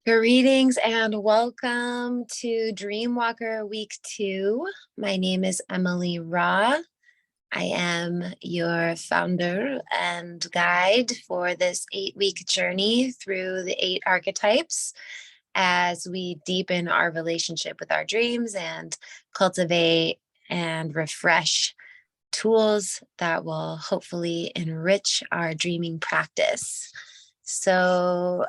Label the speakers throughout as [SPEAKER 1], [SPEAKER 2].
[SPEAKER 1] Greetings and welcome to Dreamwalker Week 2. My name is Emily Ra. I am your founder and guide for this 8-week journey through the 8 archetypes as we deepen our relationship with our dreams and cultivate and refresh tools that will hopefully enrich our dreaming practice. So,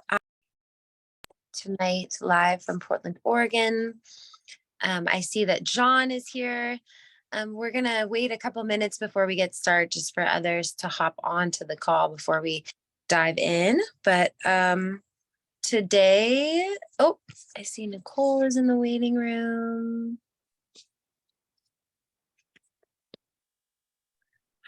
[SPEAKER 1] tonight live from Portland, Oregon. I see that John is here. We're going to wait a couple minutes before we get started just for others to hop on to the call before we dive in. But today, I see Nicole is in the waiting room.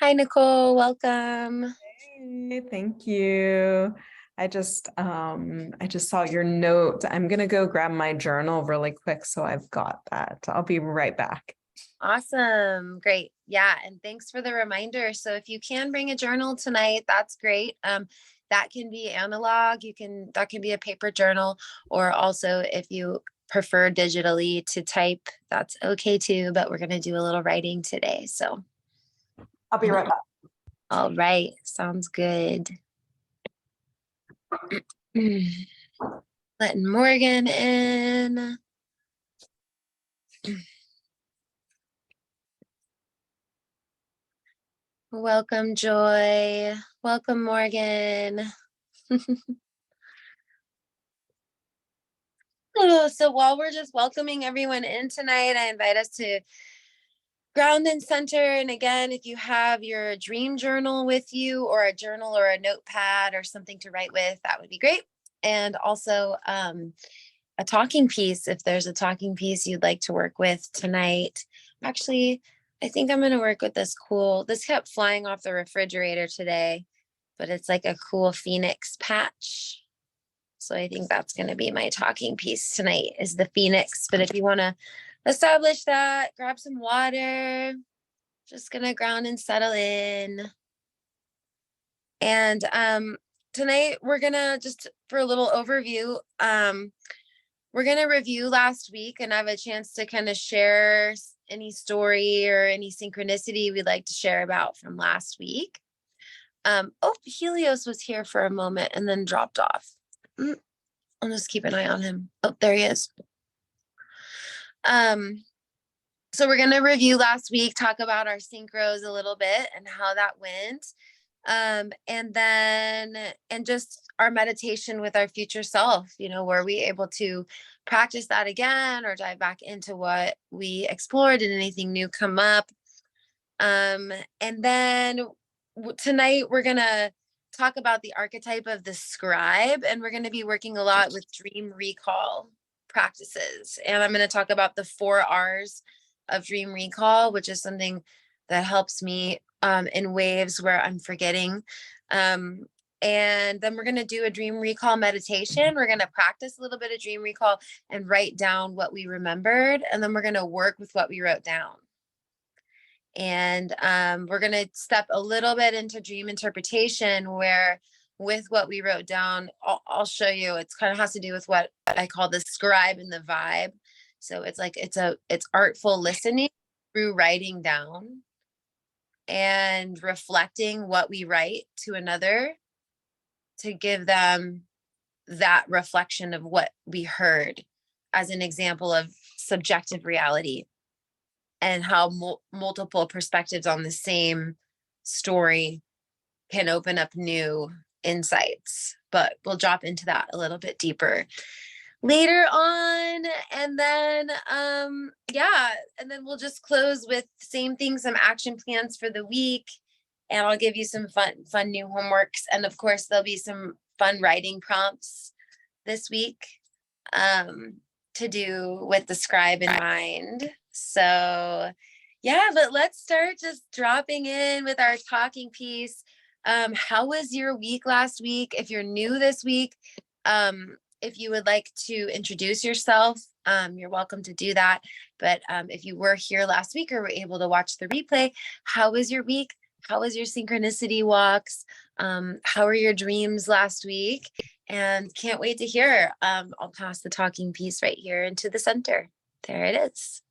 [SPEAKER 1] Hi, Nicole. Welcome.
[SPEAKER 2] Hey, thank you. I just saw your note. I'm gonna go grab my journal really quick, so I've got that. I'll be right back.
[SPEAKER 1] Awesome. Great. Yeah. And thanks for the reminder. So if you can bring a journal tonight, that's great. That can be analog. That can be a paper journal, or also if you prefer digitally to type, that's okay too, but we're going to do a little writing today. So
[SPEAKER 2] I'll be right back.
[SPEAKER 1] all right. Sounds good. Letting Morgan in. Welcome, Joy. Welcome, Morgan. So while we're just welcoming everyone in tonight, I invite us to ground and center. And again, if you have your dream journal with you, or a journal or a notepad or something to write with, that would be great. And also a talking piece, if there's a talking piece you'd like to work with tonight. Actually, I think I'm going to work with this kept flying off the refrigerator today, but it's like a cool phoenix patch. So I think that's going to be my talking piece tonight, is the phoenix. But if you want to establish that, grab some water. Just going to ground and settle in. And tonight we're going to, just for a little overview, we're going to review last week and have a chance to kind of share any story or any synchronicity we'd like to share about from last week. Helios was here for a moment and then dropped off. I'll just keep an eye on him. Oh, there he is. So we're going to review last week, talk about our synchros a little bit and how that went. And just our meditation with our future self, were we able to practice that again or dive back into what we explored? Did anything new come up? And then tonight we're going to talk about the archetype of the scribe, and we're going to be working a lot with dream recall practices. And I'm going to talk about the 4 R's of dream recall, which is something that helps me in waves where I'm forgetting. And then we're going to do a dream recall meditation. We're going to practice a little bit of dream recall and write down what we remembered. And then we're going to work with what we wrote down. And we're going to step a little bit into dream interpretation, where with what we wrote down, I'll show you, it's kind of has to do with what I call the scribe and the vibe. So it's like, it's artful listening through writing down and reflecting what we write to another to give them that reflection of what we heard as an example of subjective reality, and how multiple perspectives on the same story can open up new insights. But we'll drop into that a little bit deeper later on. And then, and then we'll just close with same thing, some action plans for the week. And I'll give you some fun new homeworks. And of course, there'll be some fun writing prompts this week to do with the scribe in mind. So but let's start just dropping in with our talking piece. How was your week last week? If you're new this week, if you would like to introduce yourself, you're welcome to do that. But if you were here last week or were able to watch the replay, how was your week? How was your synchronicity walks? How were your dreams last week? and can't wait to hear. I'll pass the talking piece right here into the center. There it is.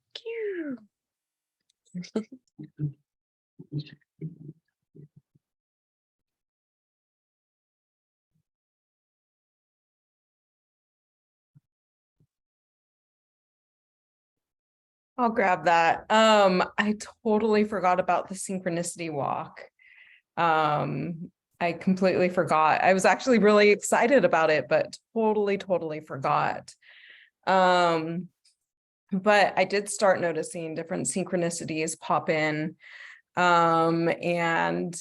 [SPEAKER 2] I'll grab that. I totally forgot about the synchronicity walk. I completely forgot. I was actually really excited about it, but totally forgot. But I did start noticing different synchronicities pop in. And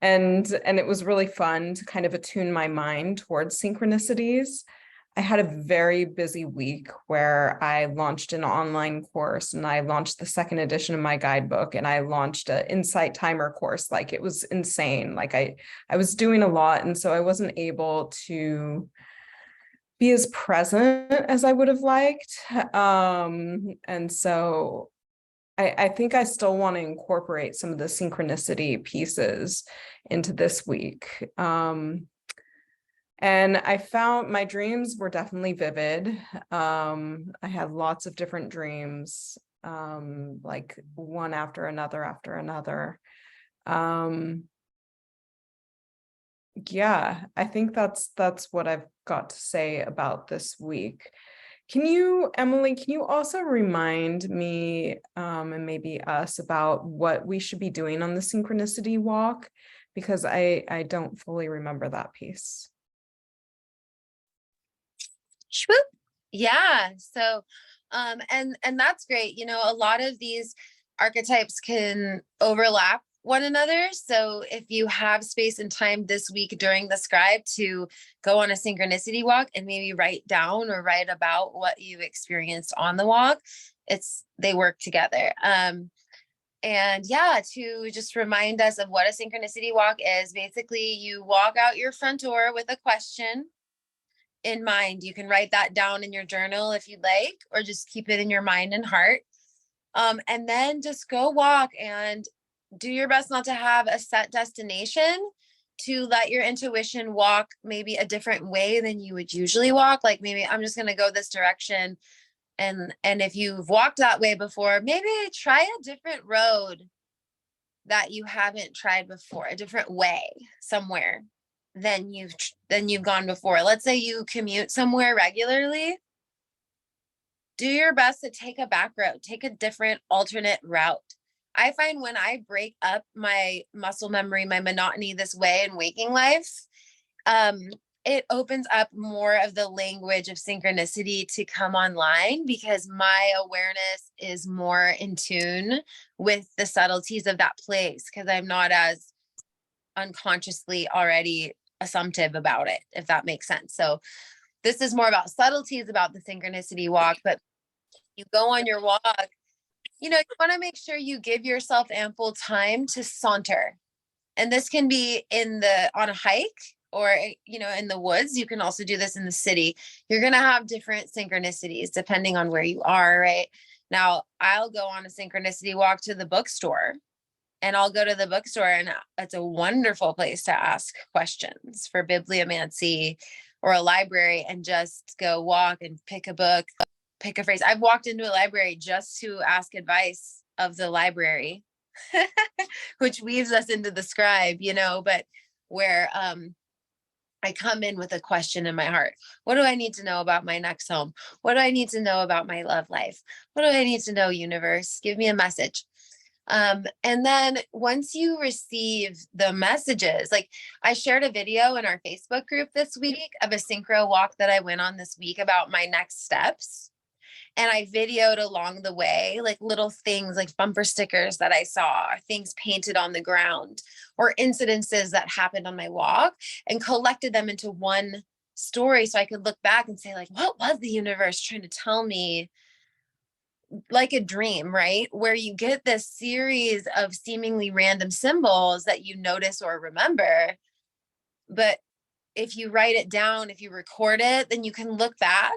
[SPEAKER 2] it was really fun to kind of attune my mind towards synchronicities. I had a very busy week where I launched an online course, and I launched the second edition of my guidebook, and I launched an insight timer course. Like, it was insane. Like, I was doing a lot, and so I wasn't able to be as present as I would have liked. And so I think I still want to incorporate some of the synchronicity pieces into this week. And I found my dreams were definitely vivid. I had lots of different dreams, like one after another. Yeah, I think that's what I've got to say about this week. Emily, can you also remind me, and maybe us, about what we should be doing on the synchronicity walk? Because I don't fully remember that piece.
[SPEAKER 1] Swoop. Yeah. So, and that's great. A lot of these archetypes can overlap one another. So if you have space and time this week during the scribe to go on a synchronicity walk and maybe write down or write about what you experienced on the walk, they work together. And yeah, to just remind us of what a synchronicity walk is, basically you walk out your front door with a question in mind. You can write that down in your journal if you'd like, or just keep it in your mind and heart. And then just go walk and do your best not to have a set destination, to let your intuition walk maybe a different way than you would usually walk. Like, maybe I'm just going to go this direction. And if you've walked that way before, maybe try a different road that you haven't tried before, a different way somewhere than you've gone before. Let's say you commute somewhere regularly. Do your best to take a back road, take a different alternate route. I find when I break up my muscle memory, my monotony this way in waking life, it opens up more of the language of synchronicity to come online, because my awareness is more in tune with the subtleties of that place, because I'm not as unconsciously already assumptive about it, if that makes sense. So this is more about subtleties about the synchronicity walk, but you go on your walk, you want to make sure you give yourself ample time to saunter. And this can be on a hike, or, in the woods. You can also do this in the city. You're going to have different synchronicities depending on where you are, right? Now, I'll go on a synchronicity walk to the bookstore, and I'll go to the bookstore, and it's a wonderful place to ask questions for bibliomancy, or a library, and just go walk and pick a book, pick a phrase. I've walked into a library just to ask advice of the library, which weaves us into the scribe, but where I come in with a question in my heart. What do I need to know about my next home? What do I need to know about my love life? What do I need to know, universe? Give me a message. And then once you receive the messages, like, I shared a video in our Facebook group this week of a synchro walk that I went on this week about my next steps. And I videoed along the way, like, little things like bumper stickers that I saw, things painted on the ground, or incidences that happened on my walk, and collected them into one story so I could look back and say, like, what was the universe trying to tell me? Like a dream, right? Where you get this series of seemingly random symbols that you notice or remember. But if you write it down, if you record it, then you can look back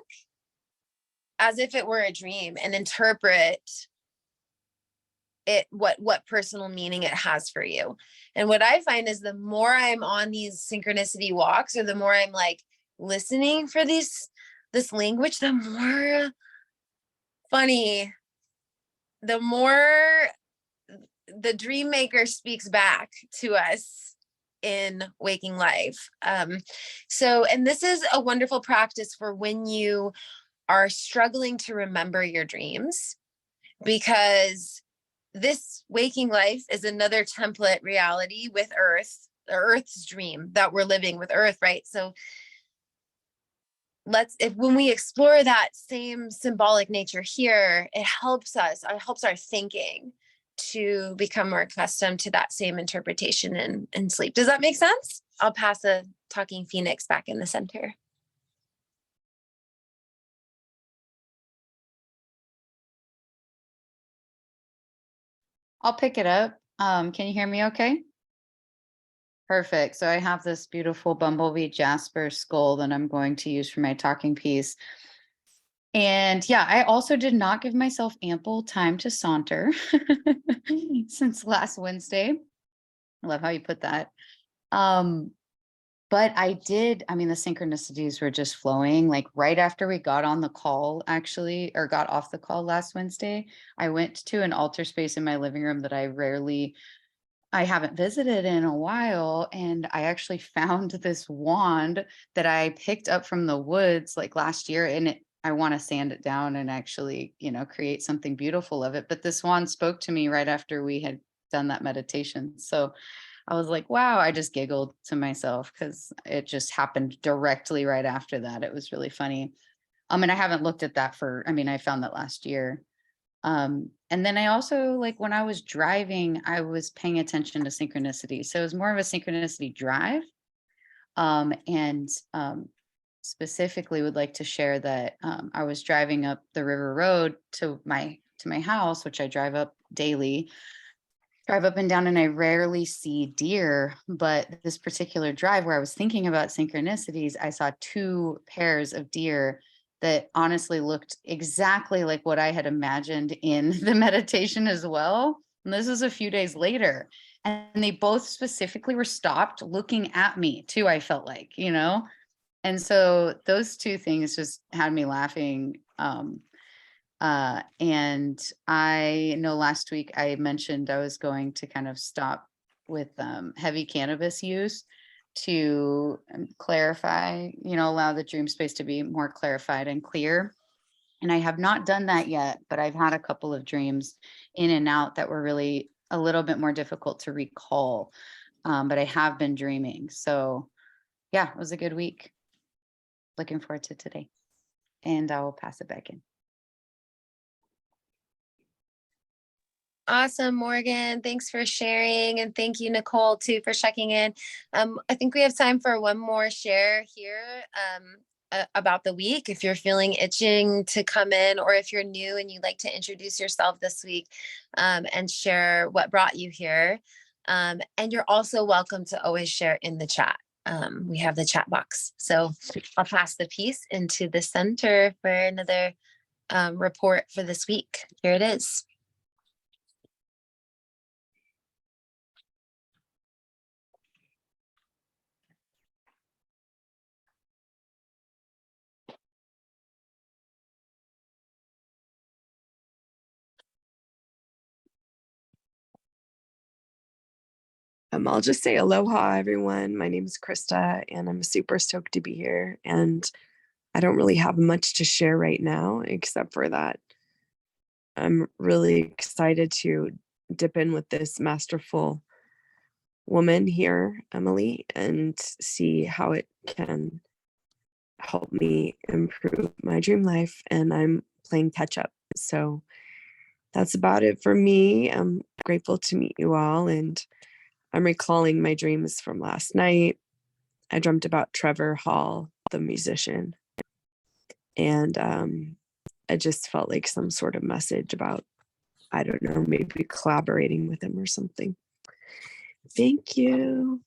[SPEAKER 1] as if it were a dream and interpret it, what personal meaning it has for you. And what I find is, the more I'm on these synchronicity walks, or the more I'm like listening for this language, the more funny, the more the dream maker speaks back to us in waking life. So, and this is a wonderful practice for when you are struggling to remember your dreams, because this waking life is another template reality with Earth, the Earth's dream that we're living with Earth, right? So if when we explore that same symbolic nature here, it helps us, it helps our thinking to become more accustomed to that same interpretation in sleep. Does that make sense? I'll pass a talking phoenix back in the center.
[SPEAKER 3] I'll pick it up. Can you hear me okay? Perfect. So I have this beautiful bumblebee jasper skull that I'm going to use for my talking piece. And yeah, I also did not give myself ample time to saunter since last Wednesday. I love how you put that. But I did, I mean, the synchronicities were just flowing. Like right after we got on the call, actually, or got off the call last Wednesday, I went to an altar space in my living room that I haven't visited in a while. And I actually found this wand that I picked up from the woods like last year. And I want to sand it down and actually, create something beautiful of it. But this wand spoke to me right after we had done that meditation. So I was like, wow, I just giggled to myself because it just happened directly right after that. It was really funny. And I haven't looked at that I found that last year. And then I also, like, when I was driving, I was paying attention to synchronicity. So it was more of a synchronicity drive. And specifically would like to share that I was driving up the river road to my house, which I drive up daily, drive up and down, and I rarely see deer. But this particular drive where I was thinking about synchronicities, I saw 2 pairs of deer that honestly looked exactly like what I had imagined in the meditation as well. And this is a few days later. And they both specifically were stopped looking at me too, I felt like, And so those 2 things just had me laughing. And I know last week I mentioned I was going to kind of stop with heavy cannabis use to clarify, allow the dream space to be more clarified and clear. And I have not done that yet, but I've had a couple of dreams in and out that were really a little bit more difficult to recall. But I have been dreaming. So yeah, it was a good week. Looking forward to today. And I will pass it back in.
[SPEAKER 1] Awesome, Morgan. Thanks for sharing. And thank you, Nicole, too, for checking in. I think we have time for one more share here about the week. If you're feeling itching to come in, or if you're new and you'd like to introduce yourself this week and share what brought you here. And you're also welcome to always share in the chat. We have the chat box. So I'll pass the piece into the center for another report for this week. Here it is.
[SPEAKER 4] I'll just say aloha, everyone. My name is Krista, and I'm super stoked to be here. And I don't really have much to share right now, except for that I'm really excited to dip in with this masterful woman here, Emily, and see how it can help me improve my dream life. And I'm playing catch up. So that's about it for me. I'm grateful to meet you all, and I'm recalling my dreams from last night. I dreamt about Trevor Hall, the musician. And I just felt like some sort of message about, I don't know, maybe collaborating with him or something. Thank you.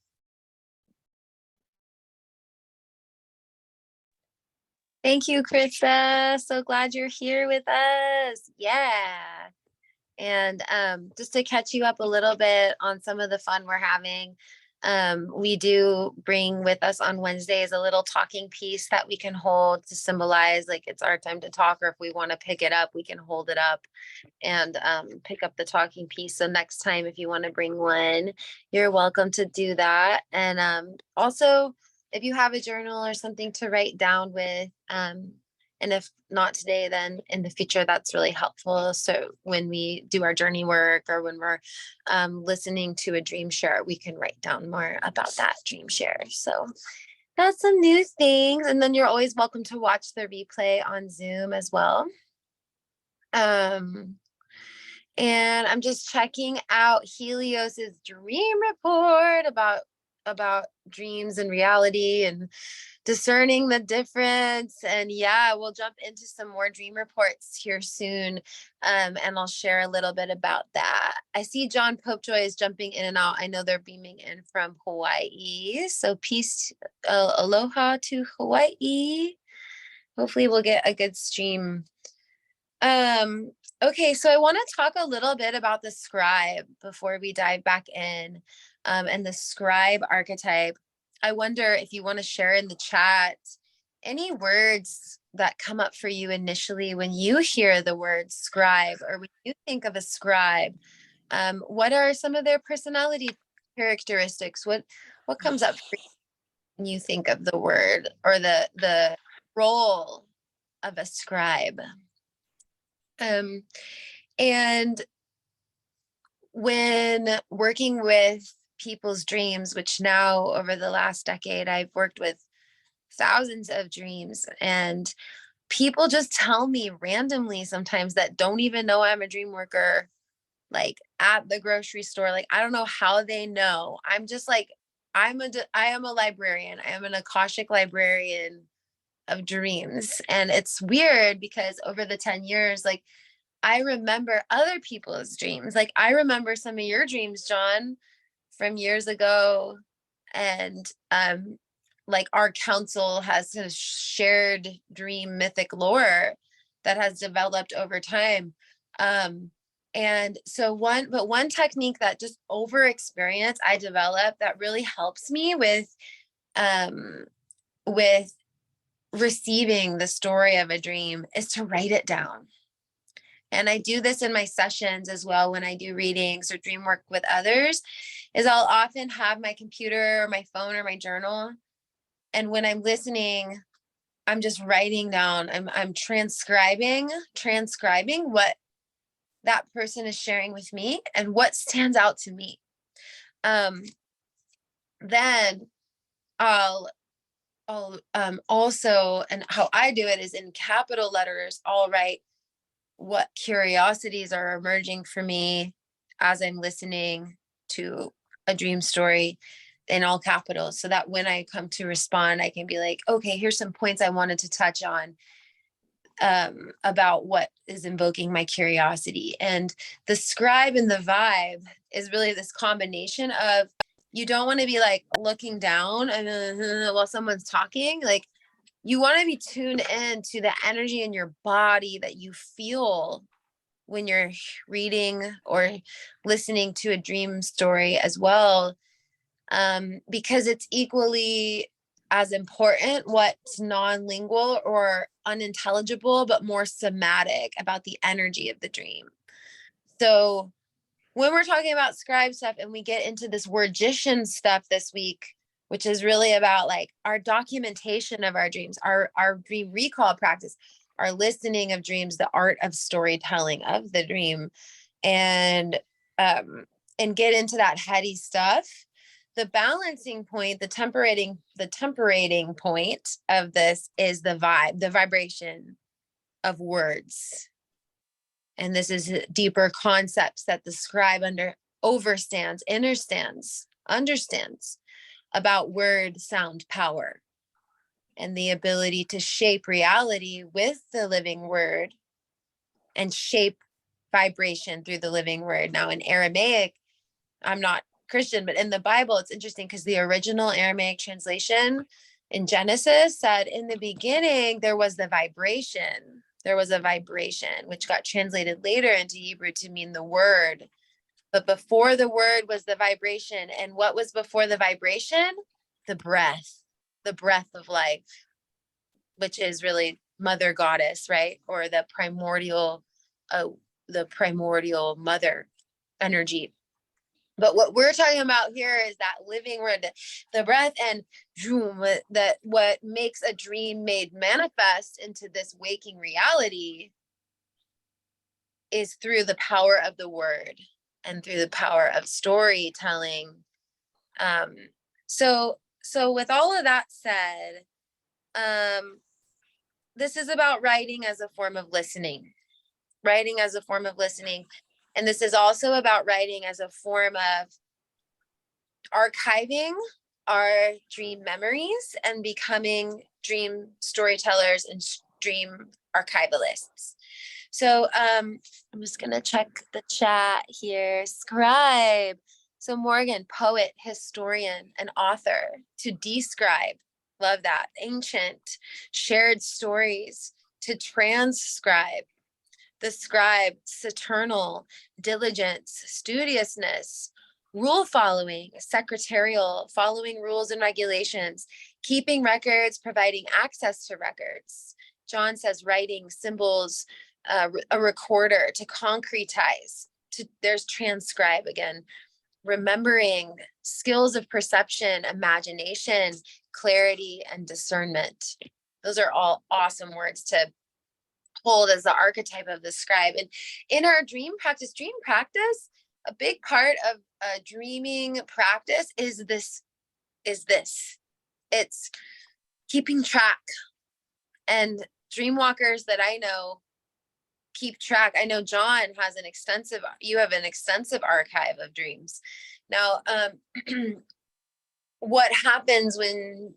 [SPEAKER 1] Thank you, Krista. So glad you're here with us. Yeah. And just to catch you up a little bit on some of the fun we're having, We do bring with us on Wednesdays a little talking piece that we can hold to symbolize like it's our time to talk, or if we want to pick it up, we can hold it up and pick up the talking piece. So next time, if you want to bring one, you're welcome to do that. And also, if you have a journal or something to write down with, and if not today, then in the future, that's really helpful. So when we do our journey work or when we're listening to a dream share, we can write down more about that dream share. So that's some new things. And then you're always welcome to watch the replay on Zoom as well. And I'm just checking out Helios's dream report about dreams and reality and discerning the difference. And yeah, we'll jump into some more dream reports here soon. And I'll share a little bit about that. I see John Popejoy is jumping in and out. I know they're beaming in from Hawaii. So peace, aloha to Hawaii. Hopefully we'll get a good stream. Okay, so I want to talk a little bit about the scribe before we dive back in, and the scribe archetype. I wonder if you want to share in the chat any words that come up for you initially when you hear the word scribe or when you think of a scribe. What are some of their personality characteristics? What comes up for you when you think of the word or the role of a scribe? And when working with people's dreams, which now over the last decade, I've worked with thousands of dreams, and people just tell me randomly sometimes that don't even know I'm a dream worker, like at the grocery store. Like, I don't know how they know. I'm just like, I am a librarian. I am an Akashic librarian of dreams. And it's weird because over the 10 years, like, I remember other people's dreams. Like, I remember some of your dreams, John, from years ago. And like our council has a shared dream mythic lore that has developed over time. And so one technique that just over experience I developed that really helps me with receiving the story of a dream is to write it down. And I do this in my sessions as well when I do readings or dream work with others, is I'll often have my computer or my phone or my journal. And when I'm listening, I'm just writing down, I'm transcribing what that person is sharing with me and what stands out to me. Then I'll also, and how I do it is in capital letters, I'll write what curiosities are emerging for me as I'm listening to a dream story in all capitals, so that when I come to respond, I can be like, okay, here's some points I wanted to touch on about what is invoking my curiosity. And the scribe and the vibe is really this combination of, you don't want to be like looking down and while someone's talking. Like, you want to be tuned in to the energy in your body that you feel when you're reading or listening to a dream story as well, because it's equally as important what's non-lingual or unintelligible, but more somatic about the energy of the dream. So when we're talking about scribe stuff and we get into this wordician stuff this week, which is really about like our documentation of our dreams, our dream recall practice, our listening of dreams, the art of storytelling of the dream, and get into that heady stuff. The balancing point, the temperating point of this is the vibe, the vibration of words. And this is deeper concepts that the scribe understands about word sound power and the ability to shape reality with the living word and shape vibration through the living word. Now in Aramaic, I'm not Christian, but in the Bible, it's interesting because the original Aramaic translation in Genesis said, in the beginning, there was the vibration. There was a vibration, which got translated later into Hebrew to mean the word. But before the word was the vibration. And what was before the vibration? The breath of life, which is really mother goddess, right? Or the primordial mother energy. But what we're talking about here is that living word, the breath, and that what makes a dream made manifest into this waking reality is through the power of the word and through the power of storytelling. So with all of that said, this is about writing as a form of listening, And this is also about writing as a form of archiving our dream memories and becoming dream storytellers and dream archivalists. So I'm just gonna check the chat here. Scribe. So Morgan, poet, historian, and author. To describe, love that. Ancient, shared stories. To transcribe, the scribe, saturnal, diligence, studiousness, rule following, secretarial, following rules and regulations, keeping records, providing access to records. John says writing, symbols, a recorder. To concretize, there's transcribe again, remembering, skills of perception, imagination, clarity, and discernment. Those are all awesome words to hold as the archetype of the scribe. And in our dream practice, a big part of a dreaming practice is this. It's keeping track. And dreamwalkers that I know keep track. I know John has you have an extensive archive of dreams. Now, what happens when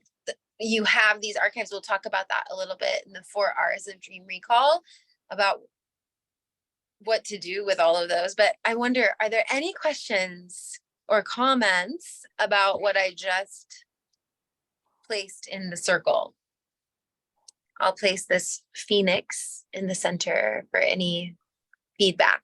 [SPEAKER 1] you have these archives, we'll talk about that a little bit in the 4 R's of dream recall, about what to do with all of those. But I wonder, are there any questions or comments about what I just placed in the circle? I'll place this phoenix in the center for any feedback.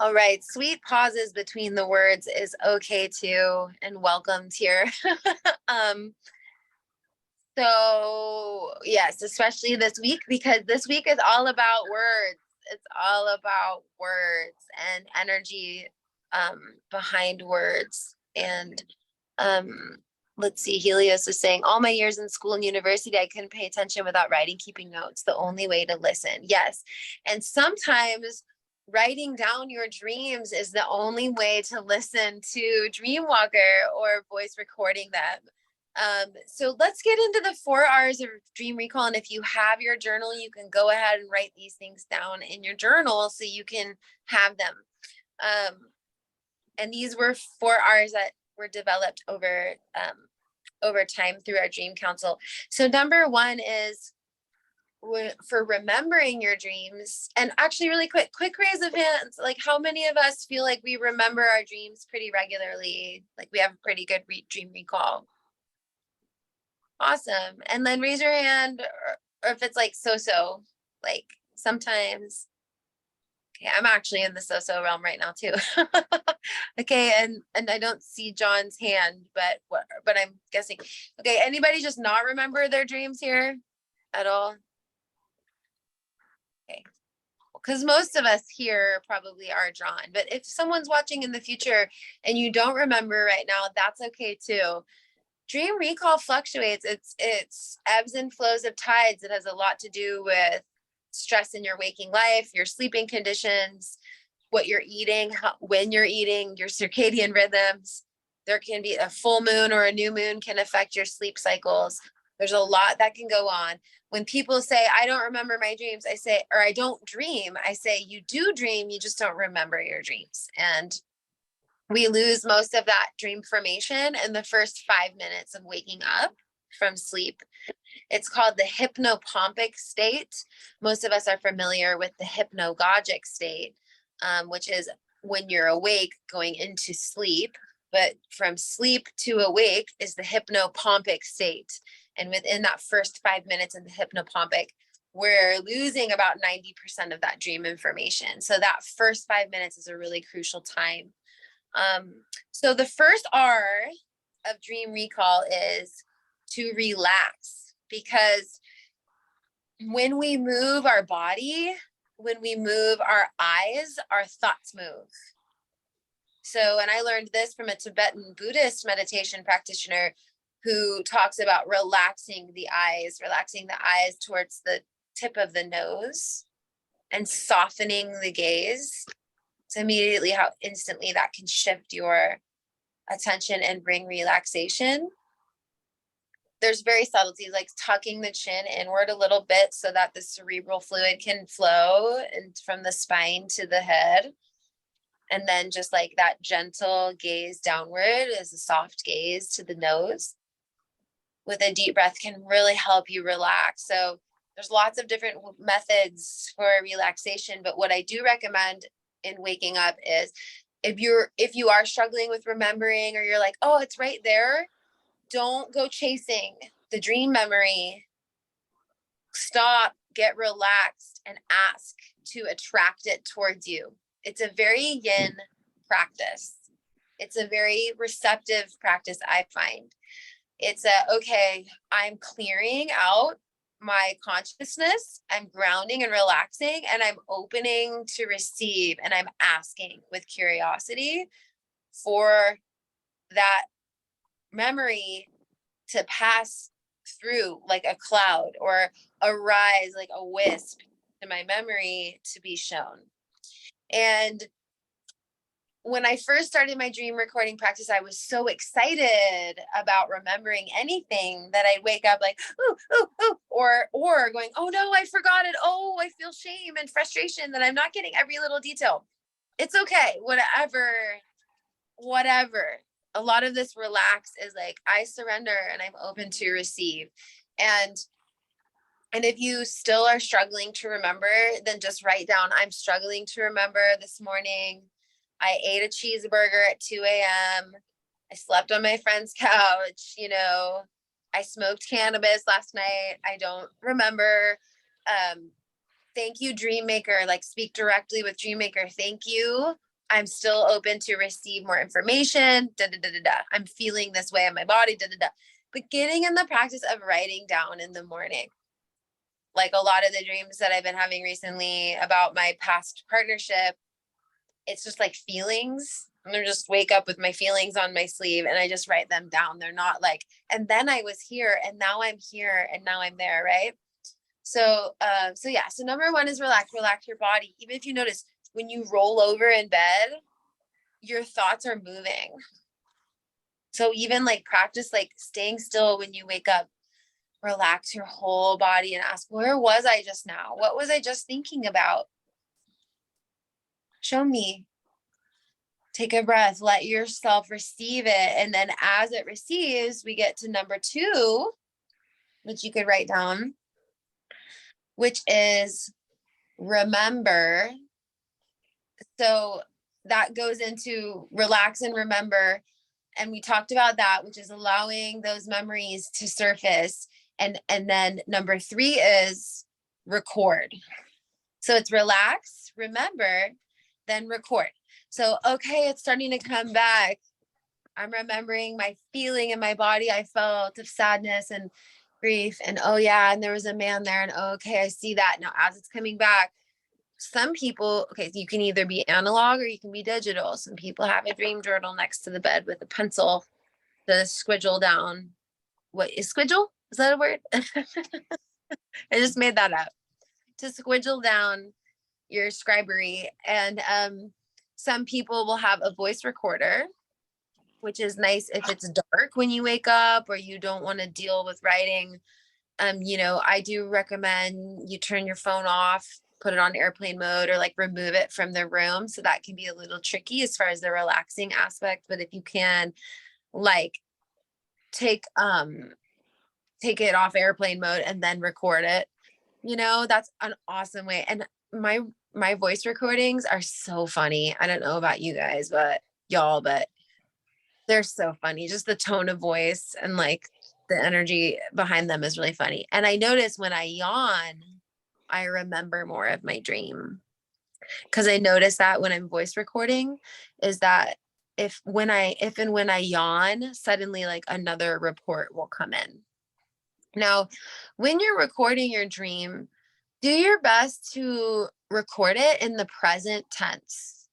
[SPEAKER 1] All right, sweet pauses between the words is okay too, and welcomed here. So yes, especially this week, because this week is all about words. It's all about words and energy behind words. And let's see, Helios is saying, all my years in school and university, I couldn't pay attention without writing, keeping notes, the only way to listen. Yes, and sometimes writing down your dreams is the only way to listen to Dreamwalker or voice recording them. So let's get into the 4 R's of dream recall. And if you have your journal, you can go ahead and write these things down in your journal so you can have them. And these were 4 R's that were developed over time through our dream council. So number 1 is for remembering your dreams. And actually really quick raise of hands, like how many of us feel like we remember our dreams pretty regularly, like we have a pretty good dream recall? Awesome. And then raise your hand, or if it's like so like sometimes. Okay, I'm actually in the so realm right now too. Okay, and I don't see John's hand, but I'm guessing. Okay, anybody just not remember their dreams here at all? Okay, because most of us here probably are drawn, but if someone's watching in the future and you don't remember right now, that's okay too. Dream recall fluctuates. It's ebbs and flows of tides. It has a lot to do with stress in your waking life, your sleeping conditions, what you're eating, when you're eating, your circadian rhythms. There can be a full moon or a new moon can affect your sleep cycles. There's a lot that can go on. When people say, I don't remember my dreams, I say, or I don't dream, I say, you do dream, you just don't remember your dreams. And we lose most of that dream formation in the first 5 minutes of waking up from sleep. It's called the hypnopompic state. Most of us are familiar with the hypnagogic state, which is when you're awake going into sleep. But from sleep to awake is the hypnopompic state. And within that first 5 minutes in the hypnopompic, we're losing about 90% of that dream information. So that first 5 minutes is a really crucial time. So the first R of dream recall is to relax, because when we move our body, when we move our eyes, our thoughts move. So, and I learned this from a Tibetan Buddhist meditation practitioner who talks about relaxing the eyes towards the tip of the nose and softening the gaze. So immediately how instantly that can shift your attention and bring relaxation. There's very subtleties like tucking the chin inward a little bit so that the cerebral fluid can flow and from the spine to the head. And then just like that gentle gaze downward as a soft gaze to the nose with a deep breath can really help you relax. So there's lots of different methods for relaxation, but what I do recommend in waking up is if you are struggling with remembering, or you're like, oh, it's right there, don't go chasing the dream memory. Stop, get relaxed, and ask to attract it towards you. It's a very yin practice. It's a very receptive practice, I find. It's okay, I'm clearing out my consciousness, I'm grounding and relaxing, and I'm opening to receive, and I'm asking with curiosity for that memory to pass through like a cloud or arise like a wisp to my memory to be shown. And when I first started my dream recording practice, I was so excited about remembering anything that I'd wake up like, or going, oh no, I forgot it. Oh, I feel shame and frustration that I'm not getting every little detail. It's okay. Whatever. A lot of this relax is like, I surrender and I'm open to receive. And if you still are struggling to remember, then just write down, I'm struggling to remember this morning. I ate a cheeseburger at 2 a.m. I slept on my friend's couch. I smoked cannabis last night. I don't remember. Thank you, Dreammaker. Like, speak directly with Dreammaker. Thank you. I'm still open to receive more information. I'm feeling this way in my body. But getting in the practice of writing down in the morning. Like a lot of the dreams that I've been having recently about my past partnership, it's just like feelings. And I just wake up with my feelings on my sleeve and I just write them down. They're not like, and then I was here and now I'm here and now I'm there, right? So number one is relax your body. Even if you notice when you roll over in bed, your thoughts are moving. So even like practice like staying still when you wake up, relax your whole body and ask, where was I just now? What was I just thinking about? Show me. Take a breath, let yourself receive it. And then as it receives, we get to number 2, which you could write down, which is remember. So that goes into relax and remember. And we talked about that, which is allowing those memories to surface. And then number 3 is record. So it's relax, remember, then record. So, okay, it's starting to come back. I'm remembering my feeling in my body. I felt of sadness and grief. And oh yeah, and there was a man there. And okay, I see that. Now as it's coming back, some people, okay, you can either be analog or you can be digital. Some people have a dream journal next to the bed with a pencil to squiggle down. What is squiggle? Is that a word? I just made that up. To squiggle down your scribery. And some people will have a voice recorder. which is nice if it's dark when you wake up or you don't want to deal with writing. I do recommend you turn your phone off, put it on airplane mode, or like remove it from the room. So that can be a little tricky as far as the relaxing aspect. But if you can, like, take it off airplane mode and then record it, that's an awesome way. And my voice recordings are so funny. I don't know about you guys, but they're so funny. Just the tone of voice and like the energy behind them is really funny. And I notice when I yawn, I remember more of my dream. Because I notice that when I'm voice recording, is that if and when I yawn, suddenly like another report will come in. Now, when you're recording your dream, do your best to record it in the present tense.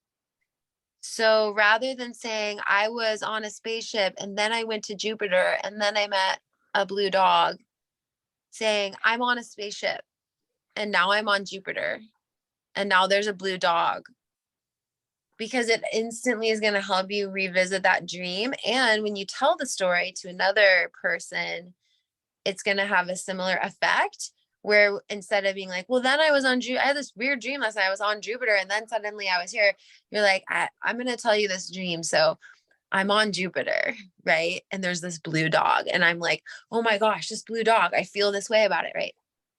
[SPEAKER 1] So rather than saying I was on a spaceship and then I went to Jupiter and then I met a blue dog, saying I'm on a spaceship and now I'm on Jupiter and now there's a blue dog, because it instantly is going to help you revisit that dream. And when you tell the story to another person, it's going to have a similar effect, where instead of being like, well, then I was on I had this weird dream last night, I was on Jupiter and then suddenly I was here. You're like, I'm going to tell you this dream. So I'm on Jupiter, right? And there's this blue dog and I'm like, oh my gosh, this blue dog, I feel this way about it, right?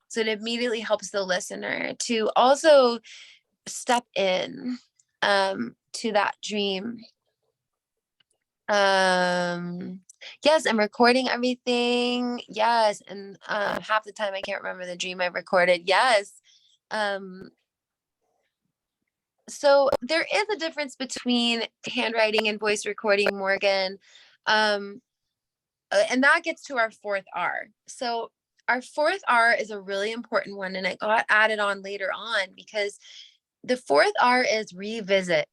[SPEAKER 1] So it immediately helps the listener to also step in to that dream. Yes, I'm recording everything. Yes. And half the time I can't remember the dream I recorded. Yes. So there is a difference between handwriting and voice recording, Morgan. And that gets to our fourth R. So our fourth R is a really important one, and it got added on later on because the fourth R is revisit.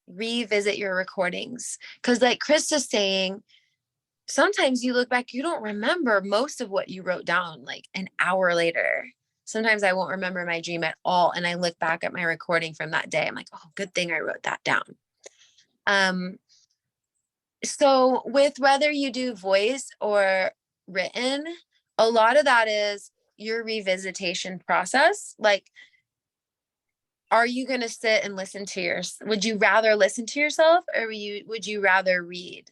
[SPEAKER 1] Revisit your recordings. Because like Krista's saying, sometimes you look back, you don't remember most of what you wrote down like an hour later. Sometimes I won't remember my dream at all. And I look back at my recording from that day. I'm like, oh, good thing I wrote that down. So with whether you do voice or written, a lot of that is your revisitation process. Like, are you going to sit and listen to would you rather listen to yourself, or would you rather read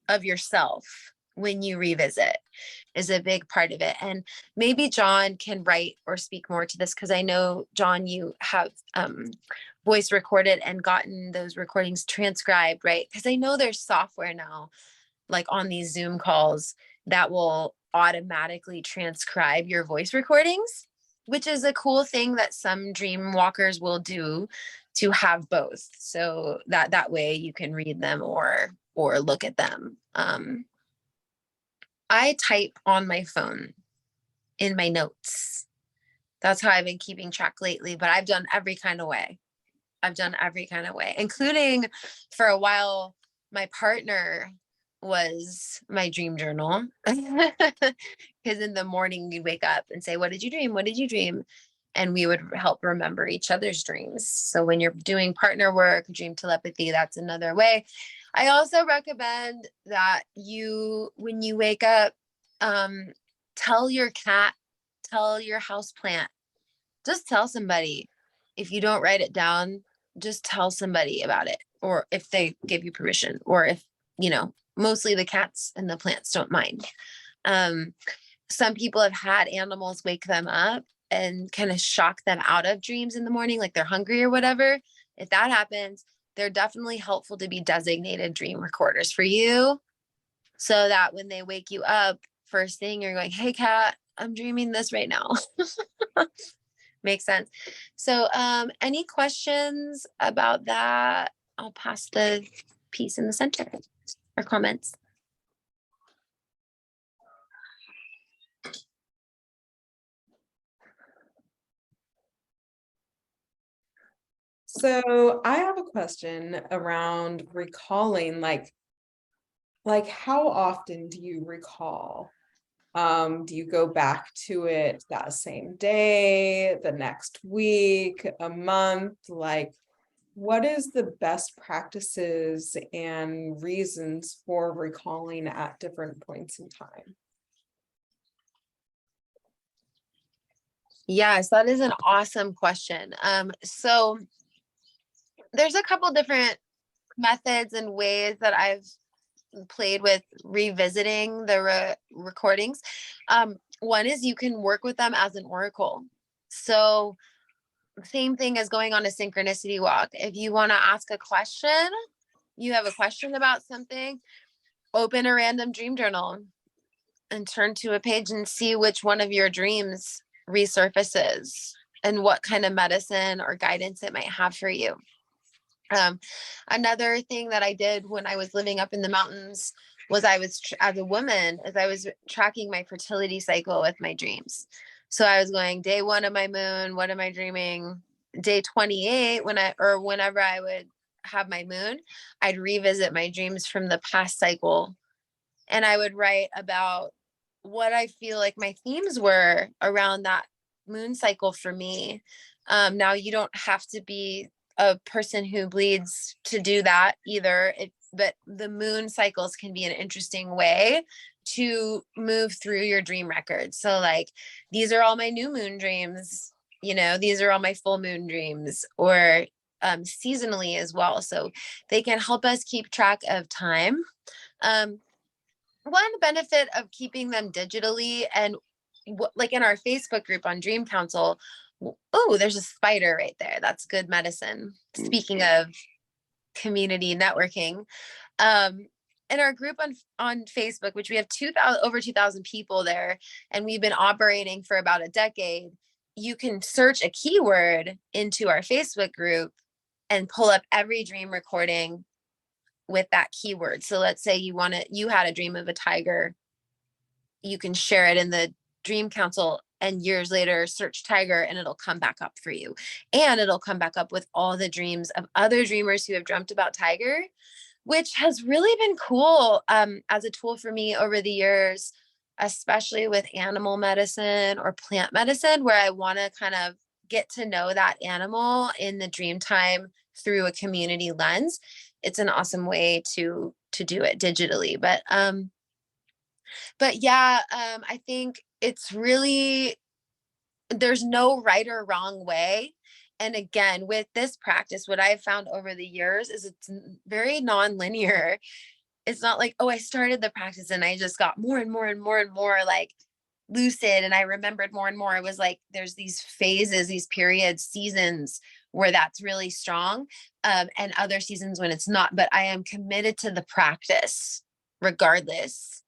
[SPEAKER 1] of yourself when you revisit, is a big part of it. And maybe John can write or speak more to this, because I know, John, you have voice recorded and gotten those recordings transcribed, right? Because I know there's software now, like on these Zoom calls, that will automatically transcribe your voice recordings, which is a cool thing that some dream walkers will do, to have both. So that way you can read them or look at them. I type on my phone in my notes. That's how I've been keeping track lately, but I've done every kind of way. Including for a while, my partner was my dream journal. Because in the morning you'd wake up and say, what did you dream? What did you dream? And we would help remember each other's dreams. So when you're doing partner work, dream telepathy, that's another way. I also recommend that when you wake up, tell your cat, tell your house plant, just tell somebody. If you don't write it down, just tell somebody about it, or if they give you permission, or if, mostly the cats and the plants don't mind. Some people have had animals wake them up and kind of shock them out of dreams in the morning, like they're hungry or whatever. If that happens, they're definitely helpful to be designated dream recorders for you, so that when they wake you up first thing, you're going, hey cat, I'm dreaming this right now. Makes sense. So any questions about that? I'll pass the piece in the center, or comments.
[SPEAKER 2] So I have a question around recalling, like how often do you recall? Do you go back to it that same day, the next week, a month? Like, What is the best practices and reasons for recalling at different points in time?
[SPEAKER 1] Yes, that is an awesome question. So there's a couple different methods and ways that I've played with revisiting the recordings. One is you can work with them as an oracle. So same thing as going on a synchronicity walk. If you want to ask a question, you have a question about something, open a random dream journal and turn to a page and see which one of your dreams resurfaces and what kind of medicine or guidance it might have for you. Another thing that I did when I was living up in the mountains was as a woman, as I was tracking my fertility cycle with my dreams. So I was going day 1 of my moon, what am I dreaming? Day 28, whenever I would have my moon, I'd revisit my dreams from the past cycle. And I would write about what I feel like my themes were around that moon cycle for me. Now you don't have to be a person who bleeds to do that either. But the moon cycles can be an interesting way to move through your dream record. So like, these are all my new moon dreams, these are all my full moon dreams, or seasonally as well. So they can help us keep track of time. One benefit of keeping them digitally, and like in our Facebook group on Dream Council, oh, there's a spider right there. That's good medicine. Speaking of community networking, in our group on Facebook, which we have over 2,000 people there, and we've been operating for about a decade, you can search a keyword into our Facebook group and pull up every dream recording with that keyword. So let's say you had a dream of a tiger, you can share it in the Dream Council and years later search tiger and it'll come back up for you. And it'll come back up with all the dreams of other dreamers who have dreamt about tiger, which has really been cool as a tool for me over the years, especially with animal medicine or plant medicine, where I want to kind of get to know that animal in the dream time through a community lens. It's an awesome way to do it digitally. But yeah, I think it's really, there's no right or wrong way. And again, with this practice, what I've found over the years is it's very non-linear. It's not like, oh, I started the practice and I just got more and more and more and more like lucid and I remembered more and more. It was like there's these phases, these periods, seasons where that's really strong, and other seasons when it's not. But I am committed to the practice regardless.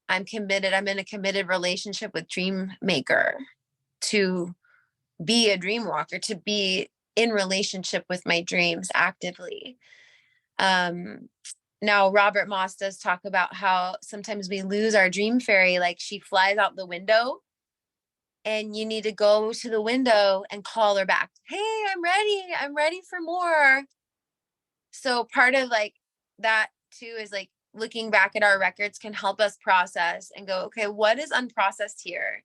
[SPEAKER 1] I'm committed. I'm in a committed relationship with Dreammaker to be a dream walker, to be in relationship with my dreams actively. Now, Robert Moss does talk about how sometimes we lose our dream fairy, like she flies out the window and you need to go to the window and call her back. Hey, I'm ready for more. So part of like that too is like looking back at our records can help us process and go, okay, what is unprocessed here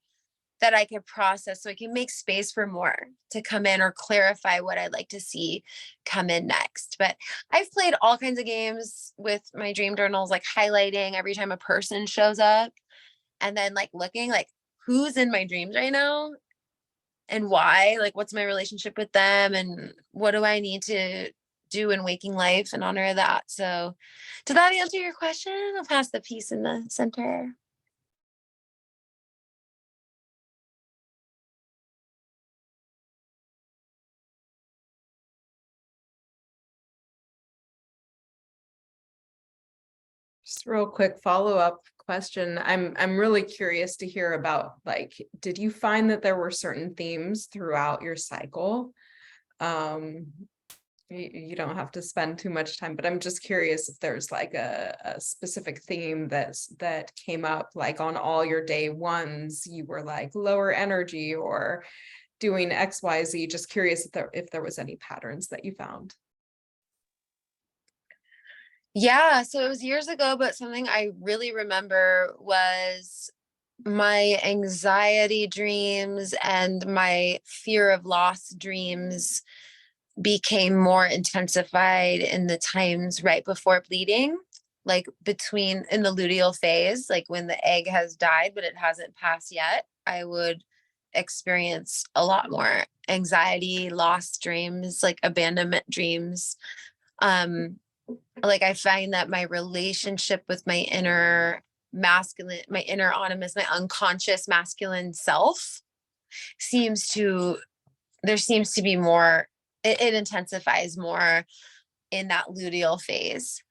[SPEAKER 1] that I can process so I can make space for more to come in or clarify what I'd like to see come in next. But I've played all kinds of games with my dream journals, like highlighting every time a person shows up and then like looking like who's in my dreams right now and why, like what's my relationship with them and what do I need to do in waking life in honor of that. So did that answer your question? I'll pass the piece in the center.
[SPEAKER 2] Just real quick follow-up question. I'm really curious to hear about, like, did you find that there were certain themes throughout your cycle? You don't have to spend too much time, but I'm just curious if there's like a specific theme that came up, like on all your day ones, you were like lower energy or doing XYZ. Just curious if there was any patterns that you found.
[SPEAKER 1] Yeah, so it was years ago, but something I really remember was my anxiety dreams and my fear of loss dreams became more intensified in the times right before bleeding, like between in the luteal phase, like when the egg has died, but it hasn't passed yet, I would experience a lot more anxiety, lost dreams, like abandonment dreams. Like I find that my relationship with my inner masculine, my inner autonomous, my unconscious masculine self seems to, there seems to be more, it intensifies more in that luteal phase.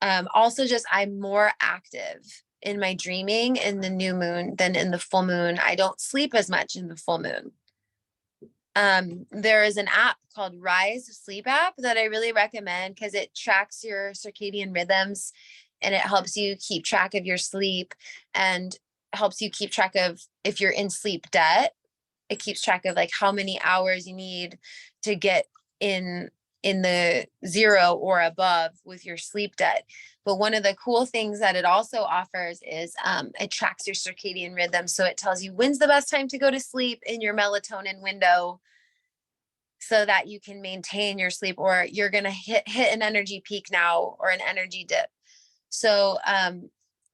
[SPEAKER 1] Also just I'm more active in my dreaming in the new moon than in the full moon. I don't sleep as much in the full moon. There is an app called Rise Sleep app that I really recommend because it tracks your circadian rhythms and it helps you keep track of your sleep and helps you keep track of if you're in sleep debt. It keeps track of like how many hours you need to get in the 0 or above with your sleep debt. But one of the cool things that it also offers is it tracks your circadian rhythm. So it tells you when's the best time to go to sleep in your melatonin window so that you can maintain your sleep, or you're going to hit an energy peak now or an energy dip. So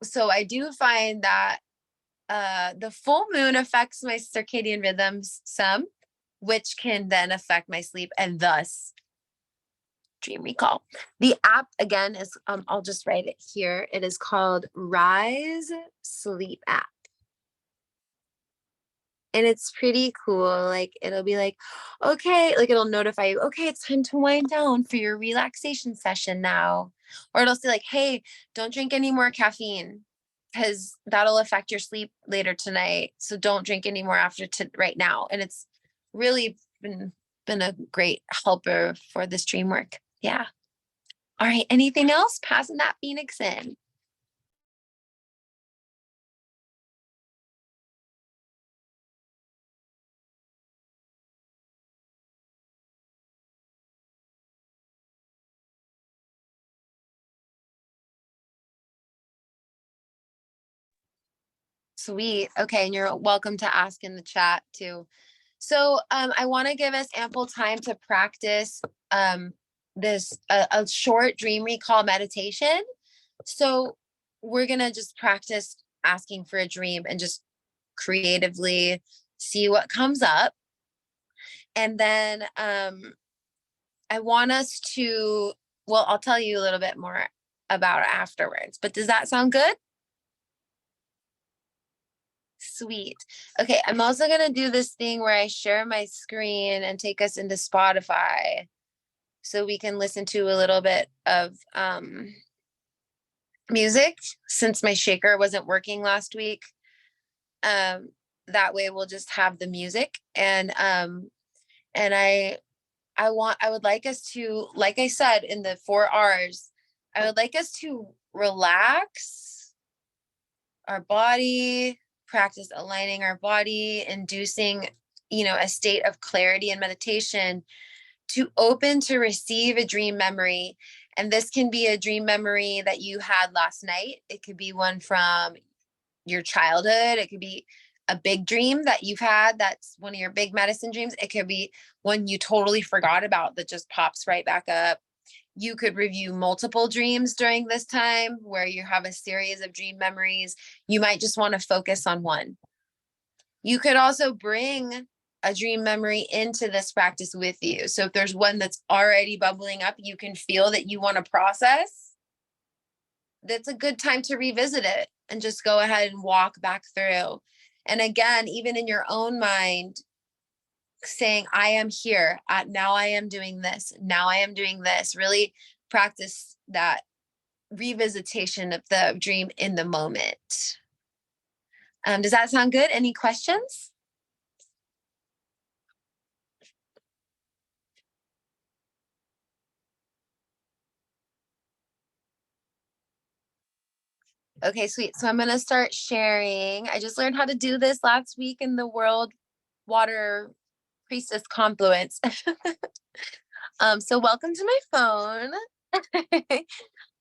[SPEAKER 1] so I do find that the full moon affects my circadian rhythms some, which can then affect my sleep and thus dream recall. The app again is, I'll just write it here. It is called Rise Sleep app. And it's pretty cool. Like it'll be like, okay, like it'll notify you, okay, it's time to wind down for your relaxation session now. Or it'll say like, hey, don't drink any more caffeine because that'll affect your sleep later tonight. So don't drink any more after right now. And it's really been a great helper for this dream work. Yeah. All right. Anything else? Passing that Phoenix in. Sweet. Okay. And you're welcome to ask in the chat too. So I want to give us ample time to practice this a short dream recall meditation. So we're going to just practice asking for a dream and just creatively see what comes up. And then I want us to, well, I'll tell you a little bit more about it afterwards, but does that sound good? Sweet. Okay, I'm also going to do this thing where I share my screen and take us into Spotify so we can listen to a little bit of music since my shaker wasn't working last week. That way we'll just have the music and I would like us to, like I said in the 4 R's, I would like us to relax our body, practice aligning our body, inducing, a state of clarity and meditation to open to receive a dream memory. And this can be a dream memory that you had last night. It could be one from your childhood. It could be a big dream that you've had that's one of your big medicine dreams. It could be one you totally forgot about that just pops right back up. You could review multiple dreams during this time where you have a series of dream memories. You might just want to focus on one. You could also bring a dream memory into this practice with you. So if there's one that's already bubbling up, you can feel that you want to process, that's a good time to revisit it and just go ahead and walk back through. And again, even in your own mind, saying, I am here. Now I am doing this. Now I am doing this. Really practice that revisitation of the dream in the moment. Does that sound good? Any questions? Okay, sweet. So I'm going to start sharing. I just learned how to do this last week in the World Water Priestess Confluence. So welcome to my phone.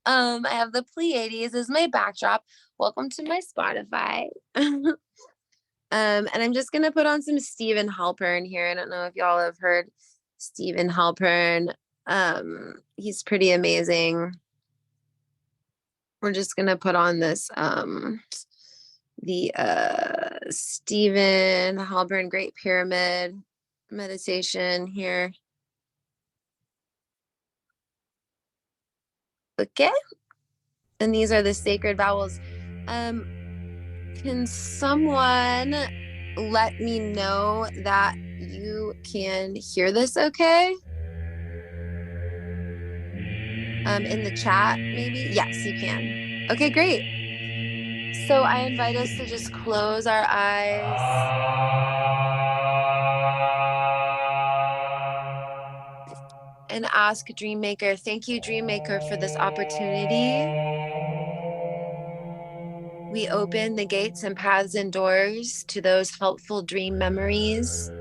[SPEAKER 1] I have the Pleiades as my backdrop. Welcome to my Spotify. And I'm just gonna put on some Stephen Halpern here. I don't know if y'all have heard Stephen Halpern. He's pretty amazing. We're just gonna put on this the Stephen Halpern Great Pyramid meditation here. Okay. And these are the sacred vowels. Can someone let me know that you can hear this okay? In the chat, maybe? Yes, you can. Okay, great. So I invite us to just close our eyes and ask Dreammaker. Thank you, Dreammaker, for this opportunity. We open the gates and paths and doors to those helpful dream memories.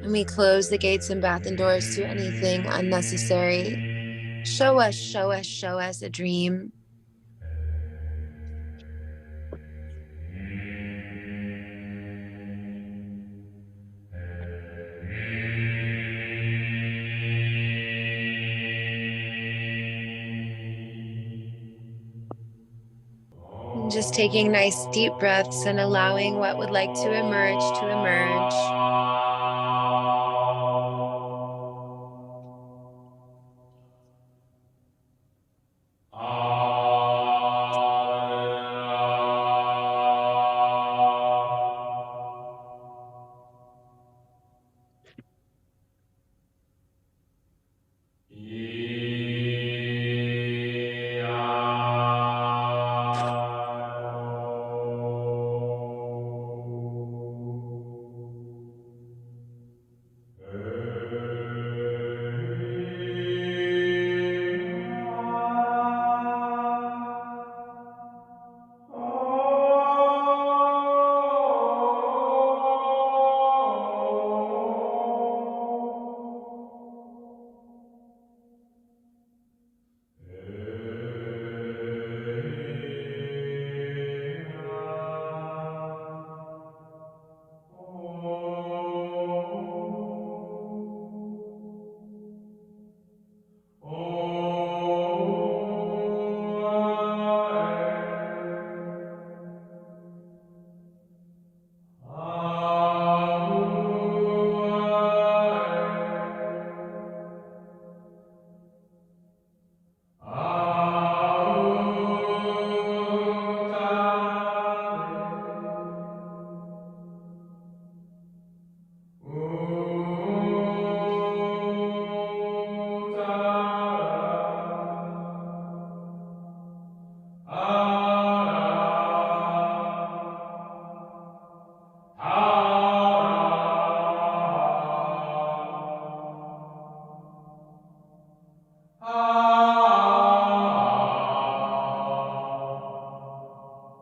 [SPEAKER 1] And we close the gates and path and doors to anything unnecessary. Show us, show us, show us a dream. And just taking nice deep breaths and allowing what would like to emerge to emerge.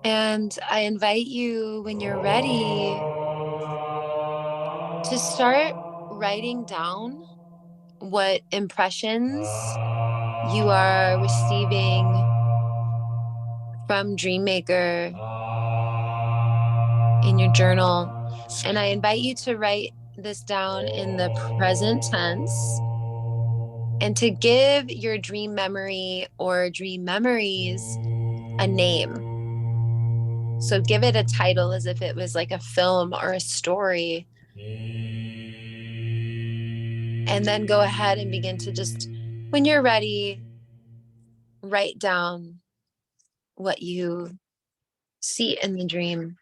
[SPEAKER 1] And I invite you, when you're ready, to start writing down what impressions you are receiving from Dreammaker in your journal. And I invite you to write this down in the present tense and to give your dream memory or dream memories a name. So give it a title as if it was like a film or a story. And then go ahead and begin to just, when you're ready, write down what you see in the dream.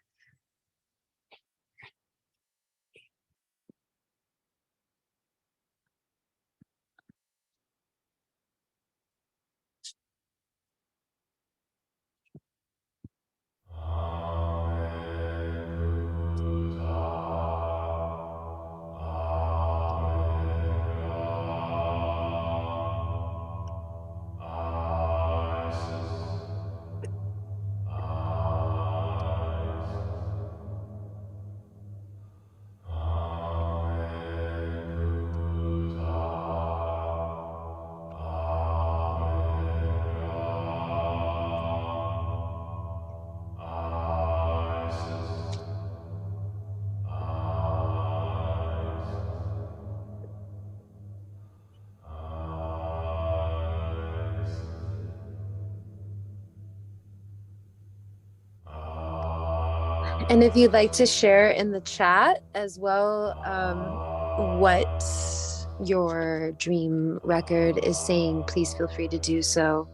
[SPEAKER 1] And if you'd like to share in the chat as well, what your dream record is saying, please feel free to do so.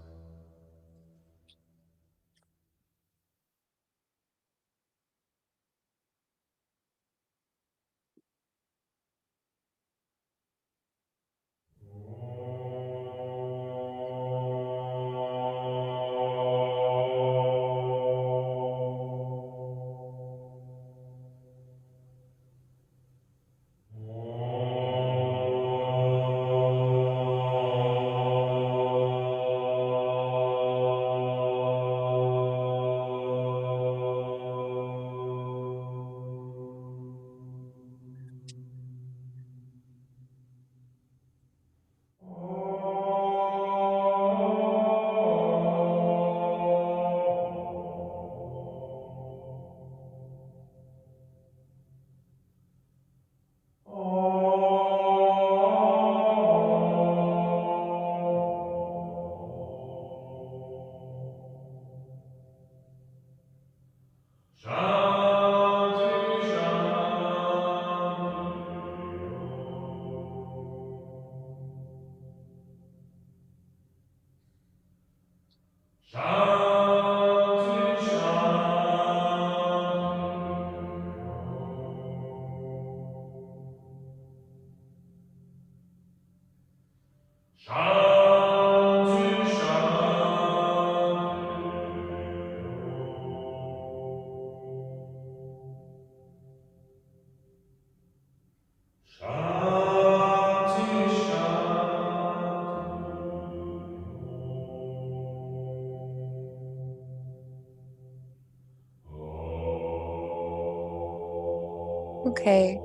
[SPEAKER 1] Okay.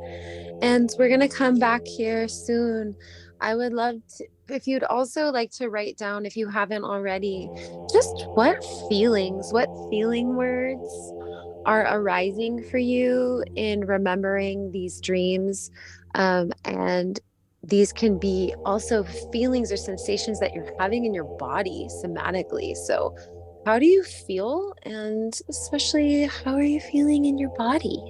[SPEAKER 1] And we're going to come back here soon. I would love to, if you'd also like to write down, if you haven't already, just what feeling words are arising for you in remembering these dreams. And these can be also feelings or sensations that you're having in your body somatically. So, how do you feel? And especially, how are you feeling in your body?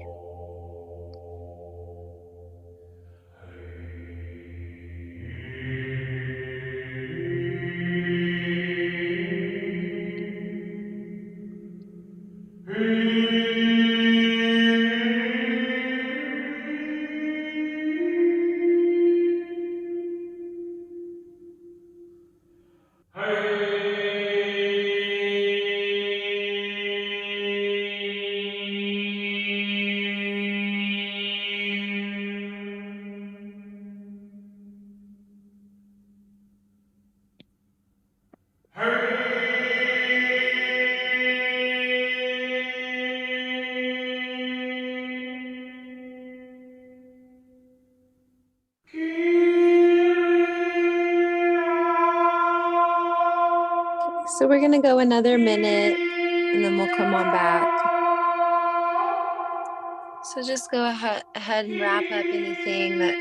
[SPEAKER 1] So we're going to go another minute and then we'll come on back. So just go ahead and wrap up anything that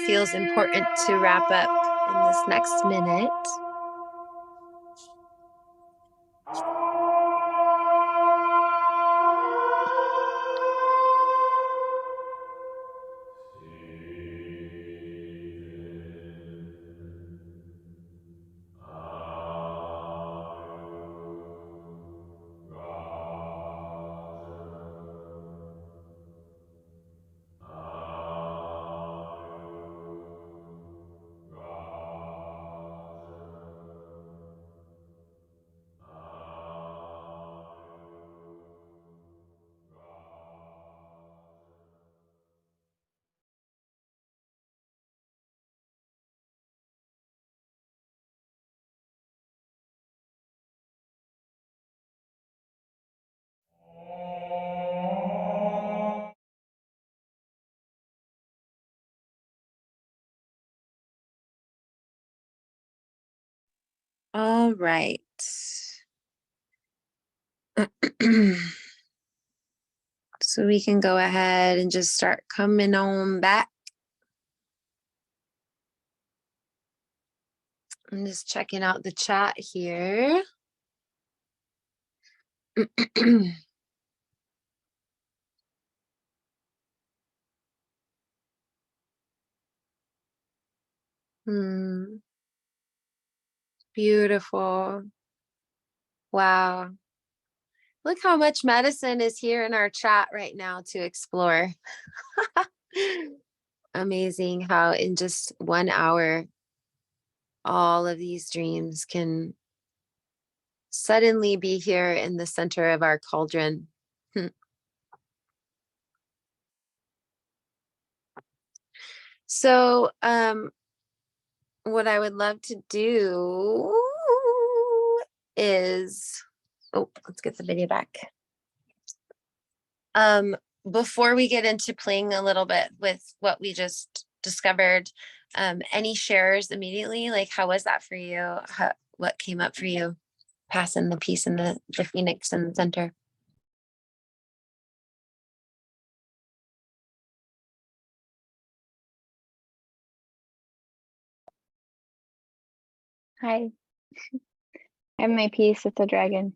[SPEAKER 1] feels important to wrap up in this next minute. All right. So we can go ahead and just start coming on back. I'm just checking out the chat here. Hmm. Beautiful. Wow. Look how much medicine is here in our chat right now to explore. Amazing how in just 1 hour, all of these dreams can suddenly be here in the center of our cauldron. So, what I would love to do is, oh, let's get the video back. Before we get into playing a little bit with what we just discovered, any shares immediately? Like, how was that for you? What came up for you? Passing the piece in the phoenix in the center.
[SPEAKER 5] Hi, I have my piece with the dragon.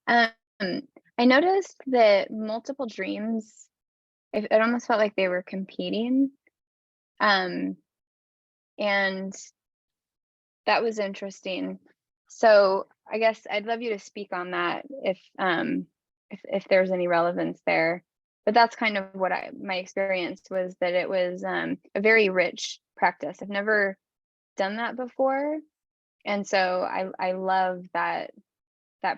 [SPEAKER 5] Um, I noticed that multiple dreams, it almost felt like they were competing. And that was interesting. So I guess I'd love you to speak on that if there's any relevance there. But that's kind of what my experience was, that it was a very rich practice. I've never done that before. And so I love that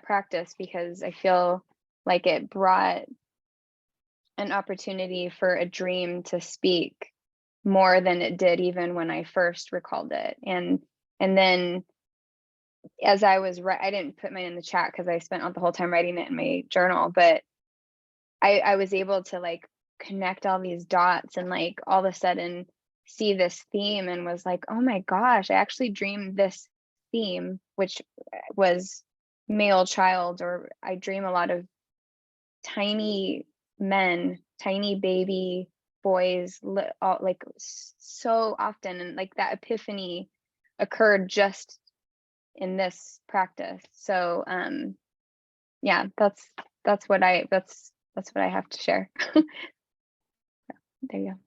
[SPEAKER 5] practice, because I feel like it brought an opportunity for a dream to speak more than it did even when I first recalled it. And then as I was I didn't put mine in the chat because I spent all the whole time writing it in my journal, but I was able to like connect all these dots and like all of a sudden see this theme, and was like, oh my gosh, I actually dreamed this theme, which was male child, or I dream a lot of tiny men, tiny baby boys, like so often. And like that epiphany occurred just in this practice. So yeah, that's what I have to share. There you go.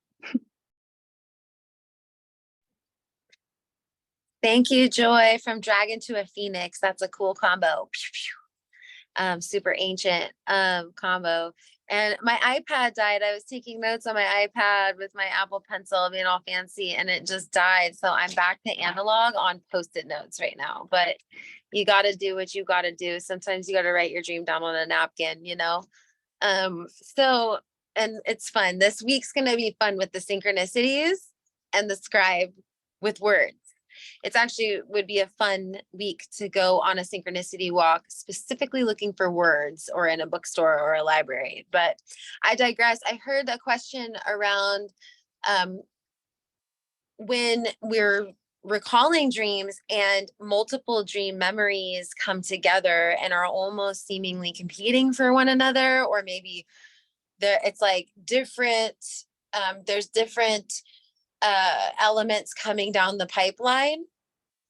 [SPEAKER 1] Thank you, Joy. From dragon to a phoenix. That's a cool combo. Super ancient combo. And my iPad died. I was taking notes on my iPad with my Apple Pencil, being all fancy, and it just died. So I'm back to analog on Post-it notes right now. But you got to do what you got to do. Sometimes you got to write your dream down on a napkin, you know? So, and it's fun. This week's going to be fun with the synchronicities and the scribe with words. It's actually would be a fun week to go on a synchronicity walk, specifically looking for words, or in a bookstore or a library. But I digress. I heard a question around when we're recalling dreams and multiple dream memories come together and are almost seemingly competing for one another, or maybe it's like different, there's different elements coming down the pipeline,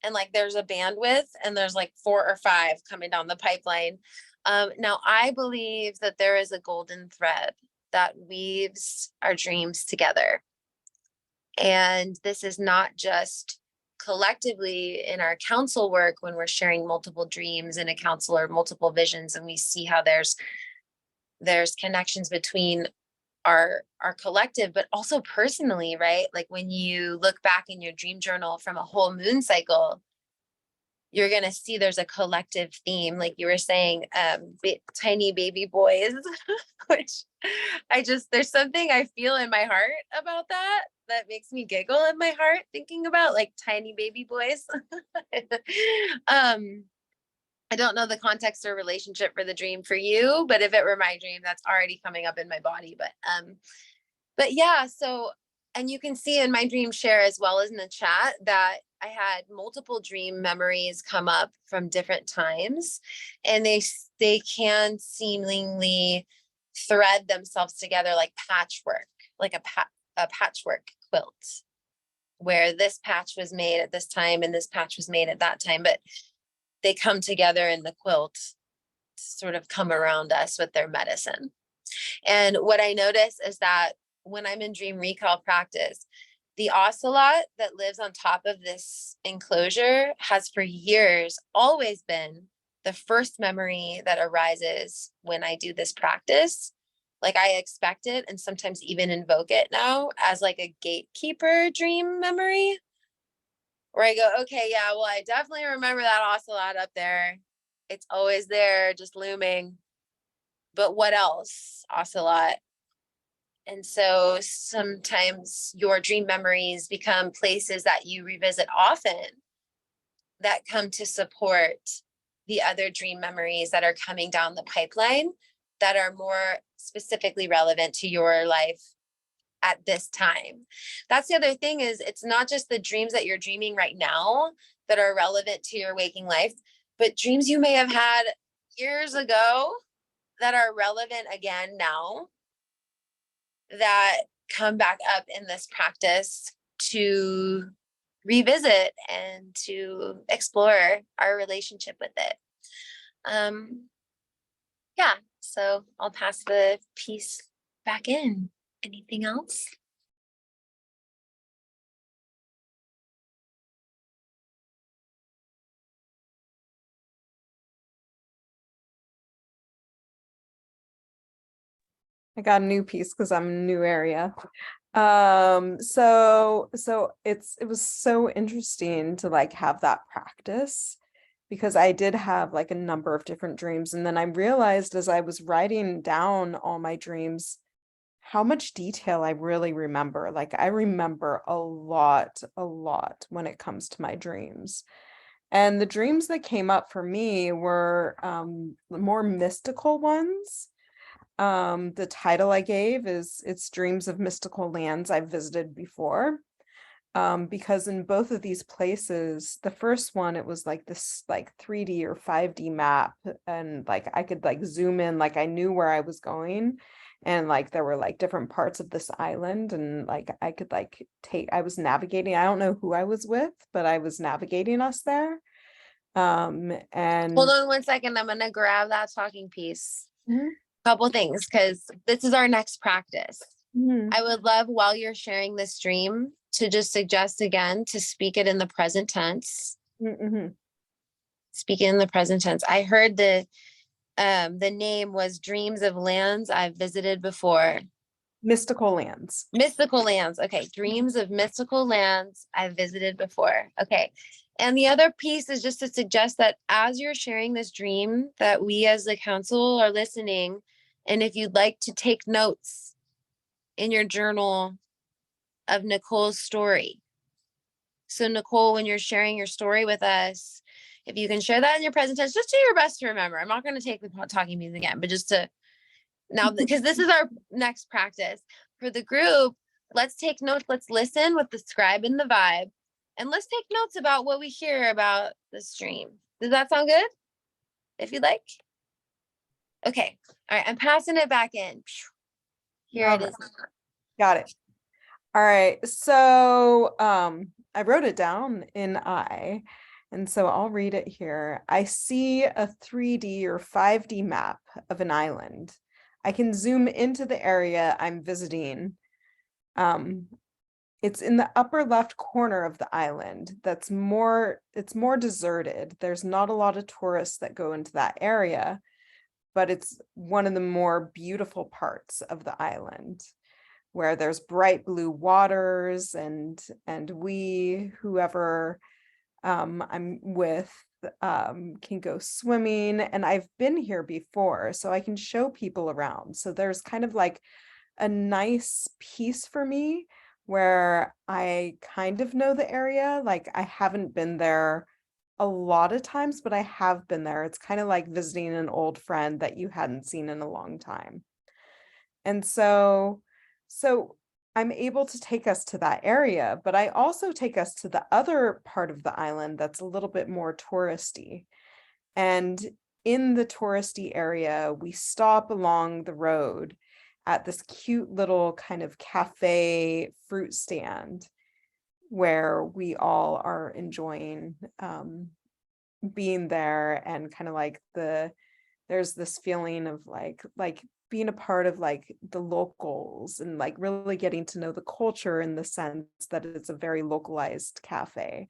[SPEAKER 1] and like there's a bandwidth and there's like 4 or 5 coming down the pipeline. Now I believe that there is a golden thread that weaves our dreams together. And this is not just collectively in our council work when we're sharing multiple dreams in a council or multiple visions, and we see how there's connections between our collective, but also personally, right? Like when you look back in your dream journal from a whole moon cycle, you're going to see there's a collective theme, like you were saying, tiny baby boys, which there's something I feel in my heart about that makes me giggle in my heart thinking about like tiny baby boys. I don't know the context or relationship for the dream for you, but if it were my dream, that's already coming up in my body. But yeah, so, and you can see in my dream share as well as in the chat that I had multiple dream memories come up from different times, and they can seemingly thread themselves together like patchwork, like a patchwork quilt, where this patch was made at this time and this patch was made at that time, but they come together in the quilt to sort of come around us with their medicine. And what I notice is that when I'm in dream recall practice, the ocelot that lives on top of this enclosure has for years always been the first memory that arises when I do this practice. Like I expect it and sometimes even invoke it now as like a gatekeeper dream memory. Where I go, okay, yeah, well, I definitely remember that ocelot up there. It's always there, just looming. But what else, ocelot? And so sometimes your dream memories become places that you revisit often that come to support the other dream memories that are coming down the pipeline that are more specifically relevant to your life at this time. That's the other thing, is it's not just the dreams that you're dreaming right now that are relevant to your waking life, but dreams you may have had years ago that are relevant again now, that come back up in this practice to revisit and to explore our relationship with it. Yeah, so I'll pass the piece back in. Anything else?
[SPEAKER 2] I got a new piece because I'm in a new area. So it was so interesting to like have that practice, because I did have like a number of different dreams. And then I realized as I was writing down all my dreams, how much detail I really remember. Like I remember a lot when it comes to my dreams. And the dreams that came up for me were more mystical ones. The title I gave is It's Dreams of Mystical Lands I've Visited Before. Because in both of these places, the first one, it was like this like 3D or 5D map, and like I could like zoom in, like I knew where I was going, and like there were like different parts of this island, and like I could like I was navigating. I don't know who I was with, but I was navigating us there. And
[SPEAKER 1] Hold on 1 second. I'm gonna grab that talking piece.
[SPEAKER 2] Mhm.
[SPEAKER 1] Couple things, because this is our next practice.
[SPEAKER 2] Mhm.
[SPEAKER 1] I would love, while you're sharing this dream, to just suggest again to speak it in the present tense.
[SPEAKER 2] Mhm.
[SPEAKER 1] Speak it in the present tense. I heard the name was Dreams of Lands I've Visited Before.
[SPEAKER 2] Mystical lands.
[SPEAKER 1] Mystical lands. Okay. Dreams of mystical lands I've visited before. Okay. And the other piece is just to suggest that as you're sharing this dream, that we as the council are listening. And if you'd like to take notes in your journal of Nicole's story. So Nicole, when you're sharing your story with us, if you can share that in your present tense, just do your best to remember. I'm not going to take the talking piece again, but just to now, because this is our next practice for the group, let's take notes. Let's listen with the scribe and the vibe, and let's take notes about what we hear about the stream. Does that sound good? If you'd like. Okay. All right. I'm passing it back in. Here it is.
[SPEAKER 2] Got it. All right. So I wrote it down in I, and so I'll read it here. I see a 3D or 5D map of an island. I can zoom into the area I'm visiting. It's in the upper left corner of the island. It's more deserted. There's not a lot of tourists that go into that area, but it's one of the more beautiful parts of the island, where there's bright blue waters, and whoever I'm with can go swimming. And I've been here before, so I can show people around. So there's kind of like a nice piece for me where I kind of know the area. Like I haven't been there a lot of times, but I have been there. It's kind of like visiting an old friend that you hadn't seen in a long time. And so I'm able to take us to that area, but I also take us to the other part of the island that's a little bit more touristy. And in the touristy area, we stop along the road at this cute little kind of cafe fruit stand where we all are enjoying being there, and kind of like there's this feeling of like being a part of like the locals and like really getting to know the culture in the sense that it's a very localized cafe.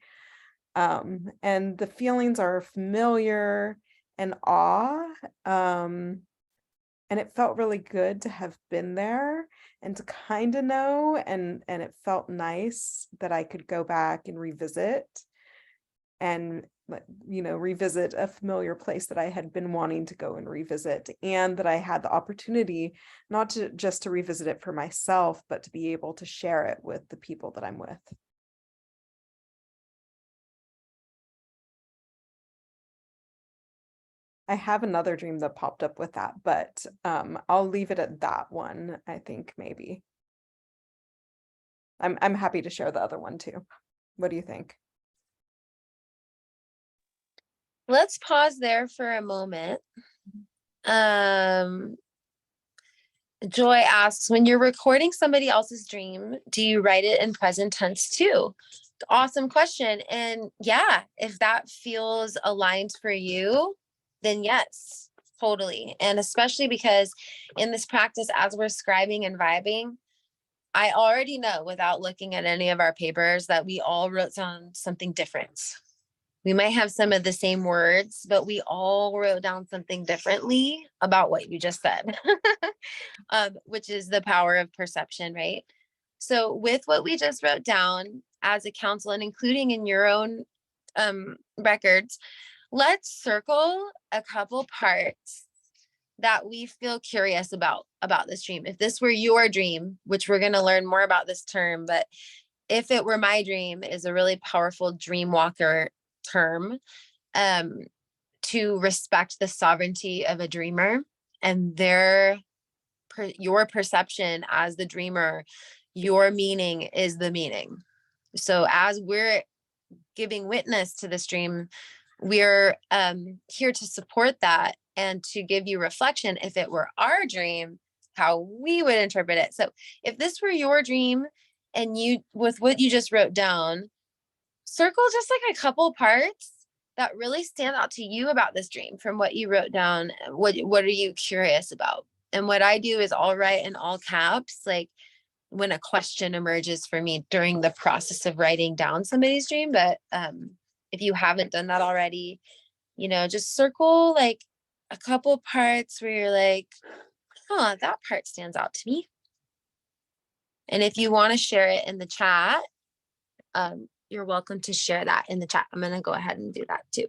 [SPEAKER 2] And the feelings are familiar and awe. And it felt really good to have been there and to kind of know, and it felt nice that I could go back and revisit and revisit a familiar place that I had been wanting to go and revisit, and that I had the opportunity not to just to revisit it for myself, but to be able to share it with the people that I'm with. I have another dream that popped up with that, but I'll leave it at that one, I think maybe. I'm happy to share the other one too. What do you think?
[SPEAKER 1] Let's pause there for a moment. Joy asks, when you're recording somebody else's dream, do you write it in present tense too? Awesome question. And yeah, if that feels aligned for you, then yes, totally. And especially because in this practice, as we're scribing and vibing, I already know without looking at any of our papers that we all wrote down something different. We might have some of the same words, but we all wrote down something differently about what you just said, which is the power of perception, right? So with what we just wrote down as a counsel and including in your own records, let's circle a couple parts that we feel curious about this dream. If this were your dream, which we're going to learn more about this term, but if it were my dream is a really powerful Dreamwalker term, to respect the sovereignty of a dreamer and your perception as the dreamer, your meaning is the meaning. So as we're giving witness to this dream, we're here to support that and to give you reflection if it were our dream, how we would interpret it. So if this were your dream and you, with what you just wrote down, circle just like a couple parts that really stand out to you about this dream from what you wrote down. What are you curious about? And what I do is I'll write in all caps, like when a question emerges for me during the process of writing down somebody's dream. But if you haven't done that already, just circle like a couple parts where you're like, oh, that part stands out to me. And if you want to share it in the chat, you're welcome to share that in the chat. I'm going to go ahead and do that too.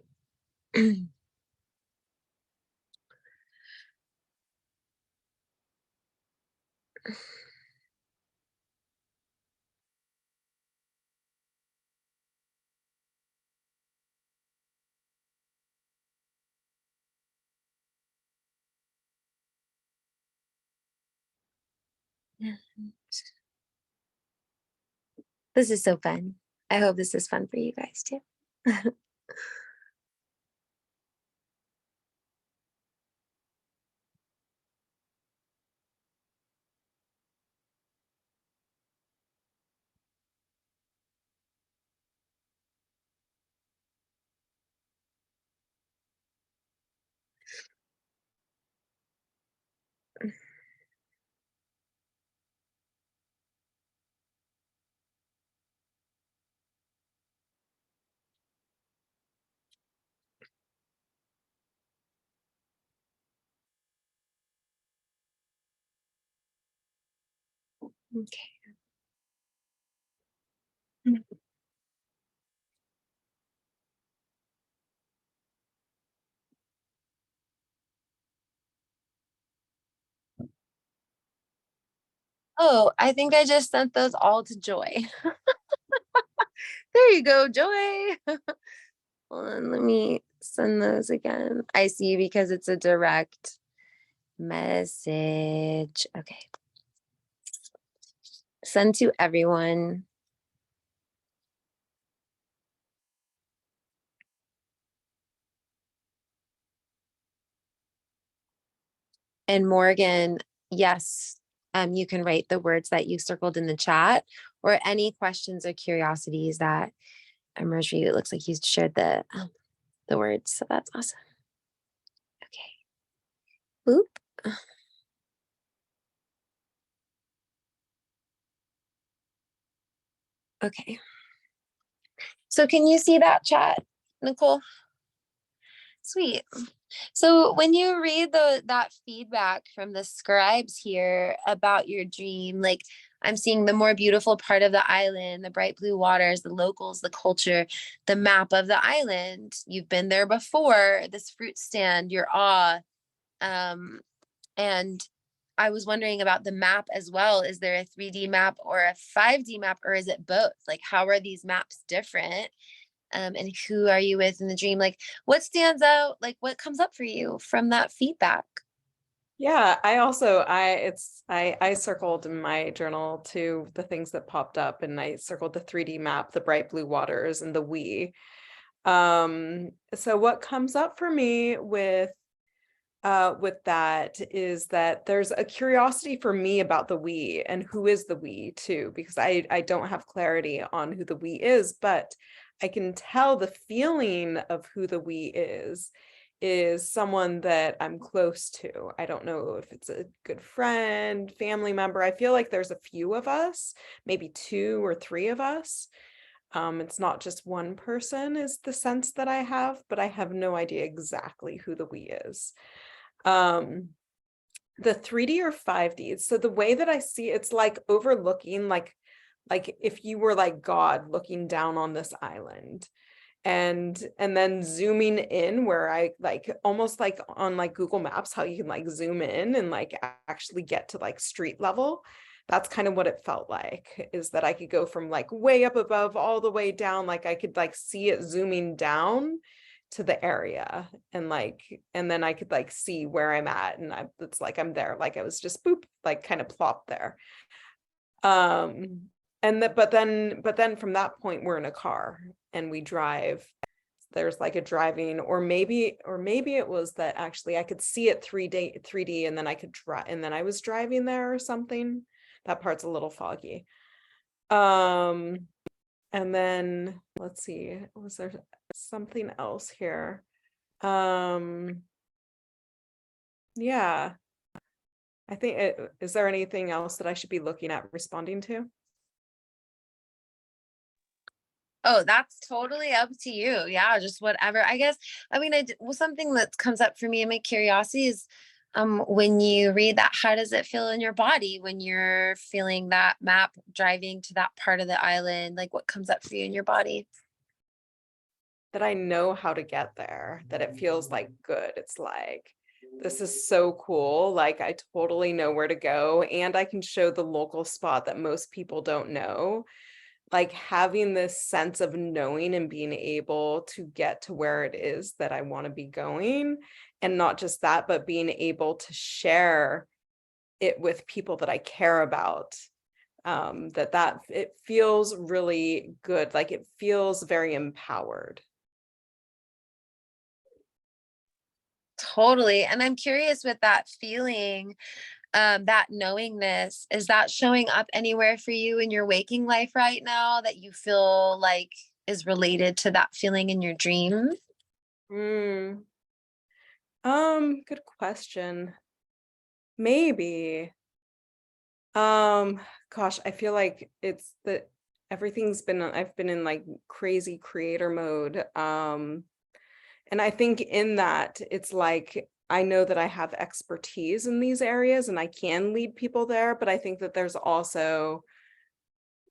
[SPEAKER 1] This is so fun. I hope this is fun for you guys too. Okay. Oh, I think I just sent those all to Joy. There you go, Joy. Hold on, let me send those again. I see, because it's a direct message. Okay. Send to everyone. And Morgan, yes, you can write the words that you circled in the chat or any questions or curiosities that emerge for you. It looks like you shared the words, so that's awesome. Okay. Boop. Okay. So can you see that chat, Nicole? Sweet. So when you read that feedback from the scribes here about your dream, like I'm seeing the more beautiful part of the island, the bright blue waters, the locals, the culture, the map of the island. You've been there before, this fruit stand, your awe. And I was wondering about the map as well. Is there a 3D map or a 5D map, or is it both? Like, how are these maps different? And who are you with in the dream? Like, what stands out? Like, what comes up for you from that feedback?
[SPEAKER 2] Yeah, I circled in my journal too the things that popped up, and I circled the 3D map, the bright blue waters, and the we. So what comes up for me with that is that there's a curiosity for me about the we and who is the we too, because I don't have clarity on who the we is, but I can tell the feeling of who the we is someone that I'm close to. I don't know if it's a good friend, family member. I feel like there's a few of us, maybe 2 or 3 of us. It's not just one person is the sense that I have, but I have no idea exactly who the we is. The 3D or 5D. So the way that I see it's like overlooking, like if you were like God looking down on this island, and then zooming in, where I like almost like on like Google Maps, how you can like zoom in and like actually get to like street level. That's kind of what it felt like, is that I could go from like way up above all the way down, like I could like see it zooming down to the area, and then I could like see where I'm at, and it's like I'm there, like I was just boop, like kind of plopped there. But then from that point we're in a car and we drive. There's like a driving, or maybe it was that actually I could see it 3D and then I could drive, and then I was driving there or something. That part's a little foggy. And then let's see, was there something else here? Yeah, I think is there anything else that I should be looking at responding to?
[SPEAKER 1] Oh, that's totally up to you. Yeah, just whatever. I guess, I mean, well, something that comes up for me and my curiosity is when you read that, how does it feel in your body when you're feeling that map driving to that part of the island? Like, what comes up for you in your body?
[SPEAKER 2] That I know how to get there, that it feels like good. It's like, this is so cool. Like I totally know where to go, and I can show the local spot that most people don't know. Like having this sense of knowing and being able to get to where it is that I want to be going. And not just that, but being able to share it with people that I care about. That it feels really good. Like it feels very empowered.
[SPEAKER 1] Totally. And I'm curious with that feeling, that knowingness, is that showing up anywhere for you in your waking life right now that you feel like is related to that feeling in your dream?
[SPEAKER 2] Mm, good question. Maybe. Gosh, I feel like it's that I've been in like crazy creator mode. And I think in that it's like I know that I have expertise in these areas and I can lead people there, but I think that there's also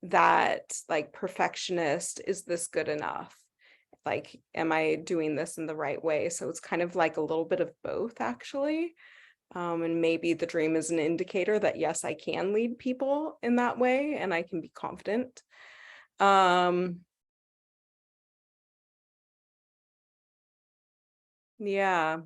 [SPEAKER 2] that like perfectionist, is this good enough? Like, am I doing this in the right way? So it's kind of like a little bit of both, actually. And maybe the dream is an indicator that yes, I can lead people in that way and I can be confident. Yeah.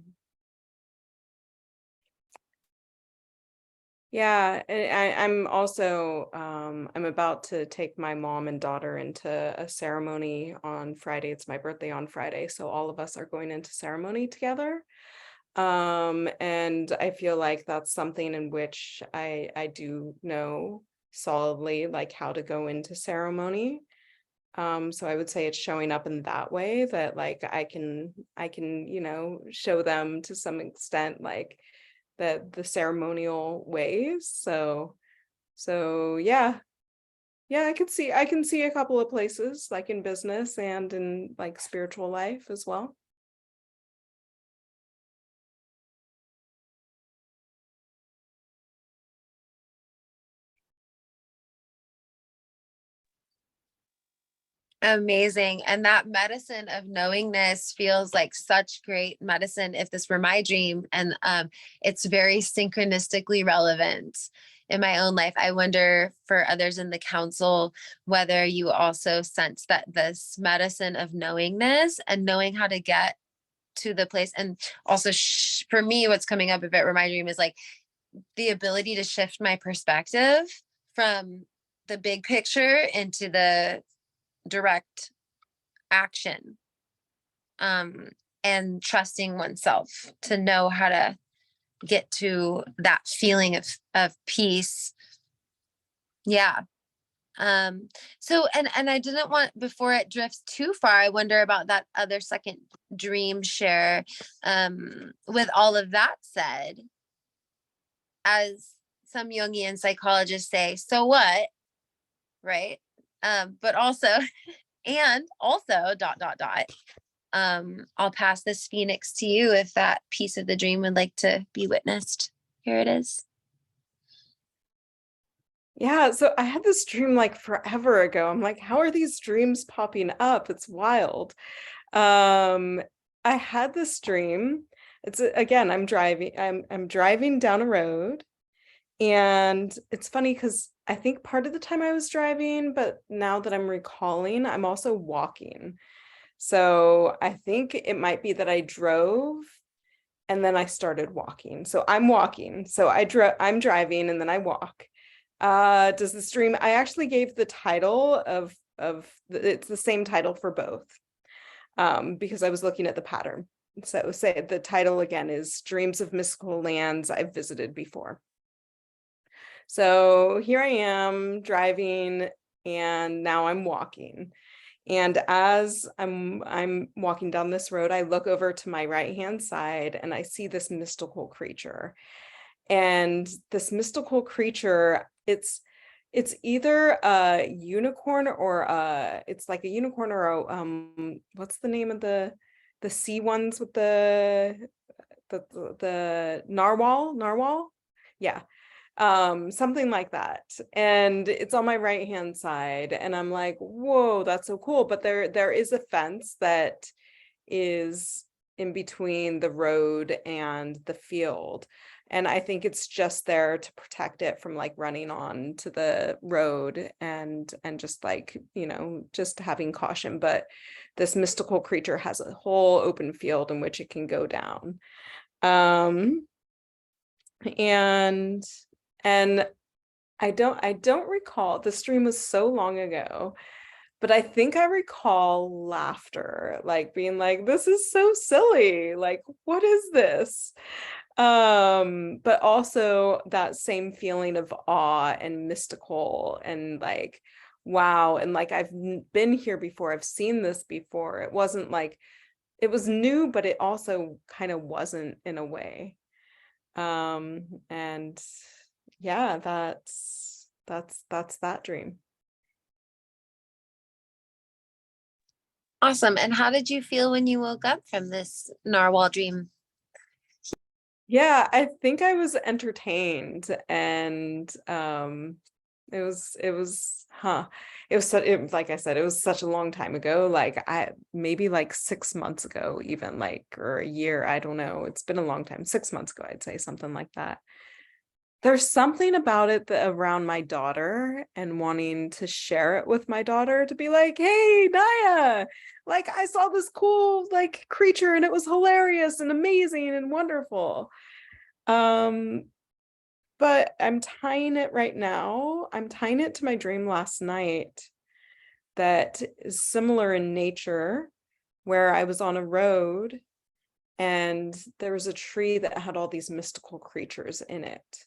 [SPEAKER 2] Yeah, and I'm also I'm about to take my mom and daughter into a ceremony on Friday. It's my birthday on Friday, so all of us are going into ceremony together. And I feel like that's something in which I do know solidly like how to go into ceremony. So I would say it's showing up in that way, that like I can, show them to some extent like the ceremonial ways. So yeah. Yeah, I can see a couple of places, like in business and in like spiritual life as well.
[SPEAKER 1] Amazing. And that medicine of knowingness feels like such great medicine if this were my dream. And it's very synchronistically relevant in my own life. I wonder for others in the council whether you also sense that this medicine of knowingness and knowing how to get to the place. And also for me, what's coming up if it were my dream is like the ability to shift my perspective from the big picture into the direct action, um, and trusting oneself to know how to get to that feeling of peace. Yeah. So and I didn't want, before it drifts too far, I wonder about that other second dream share. With all of that said, as some Jungian psychologists say, so what, right? But also and also dot dot dot, I'll pass this phoenix to you if that piece of the dream would like to be witnessed. Here it is.
[SPEAKER 2] Yeah, so I had this dream like forever ago. I'm like, how are these dreams popping up? It's wild. I had this dream. Again, I'm driving down a road, and it's funny because I think part of the time I was driving, but now that I'm recalling, I'm also walking. So I think it might be that I drove and then I started walking. So I'm walking. So I'm driving and then I walk. Does the stream, I actually gave the title it's the same title for both, because I was looking at the pattern. So say the title again is Dreams of Mystical Lands I've Visited Before. So here I am driving and now I'm walking. And as I'm walking down this road, I look over to my right-hand side and I see this mystical creature. And this mystical creature, it's either a unicorn or it's like a unicorn or a what's the name of the sea ones with the narwhal? Yeah. Something like that. And it's on my right hand side and I'm like, whoa, that's so cool. But there is a fence that is in between the road and the field, and I think it's just there to protect it from like running on to the road and just like, just having caution. But this mystical creature has a whole open field in which it can go down. And I don't recall, the stream was so long ago, but I think I recall laughter, like being like, this is so silly, like what is this? But also that same feeling of awe and mystical and like, wow, and like I've been here before, I've seen this before. It wasn't like, it was new, but it also kind of wasn't in a way. And yeah, that's that dream.
[SPEAKER 1] Awesome. And how did you feel when you woke up from this narwhal dream?
[SPEAKER 2] Yeah, I think I was entertained, and it was like I said, it was such a long time ago, like I maybe like 6 months ago, even, like, or a year, I don't know, it's been a long time. 6 months ago, I'd say, something like that. There's something about it that around my daughter and wanting to share it with my daughter, to be like, hey, Naya, like I saw this cool like creature and it was hilarious and amazing and wonderful. But I'm tying it right now. I'm tying it to my dream last night that is similar in nature, where I was on a road and there was a tree that had all these mystical creatures in it.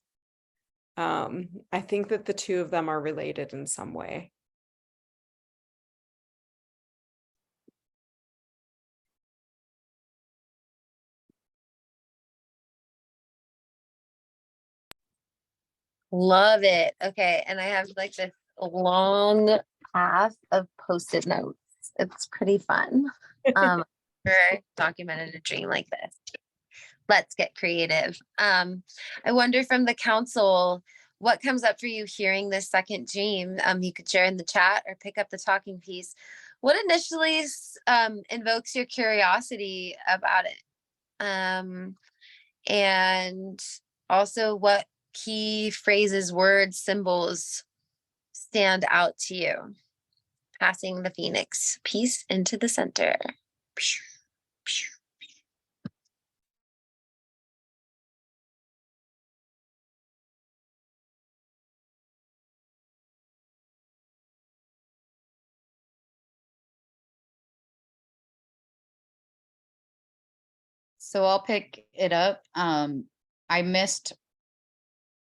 [SPEAKER 2] I think that the two of them are related in some way.
[SPEAKER 1] Love it. Okay. And I have like this long path of post-it notes. It's pretty fun. Never documented a dream like this. Let's get creative. I wonder from the council, what comes up for you hearing this second dream? You could share in the chat or pick up the talking piece. What initially invokes your curiosity about it? And also what key phrases, words, symbols stand out to you? Passing the phoenix piece into the center.
[SPEAKER 3] So I'll pick it up. I missed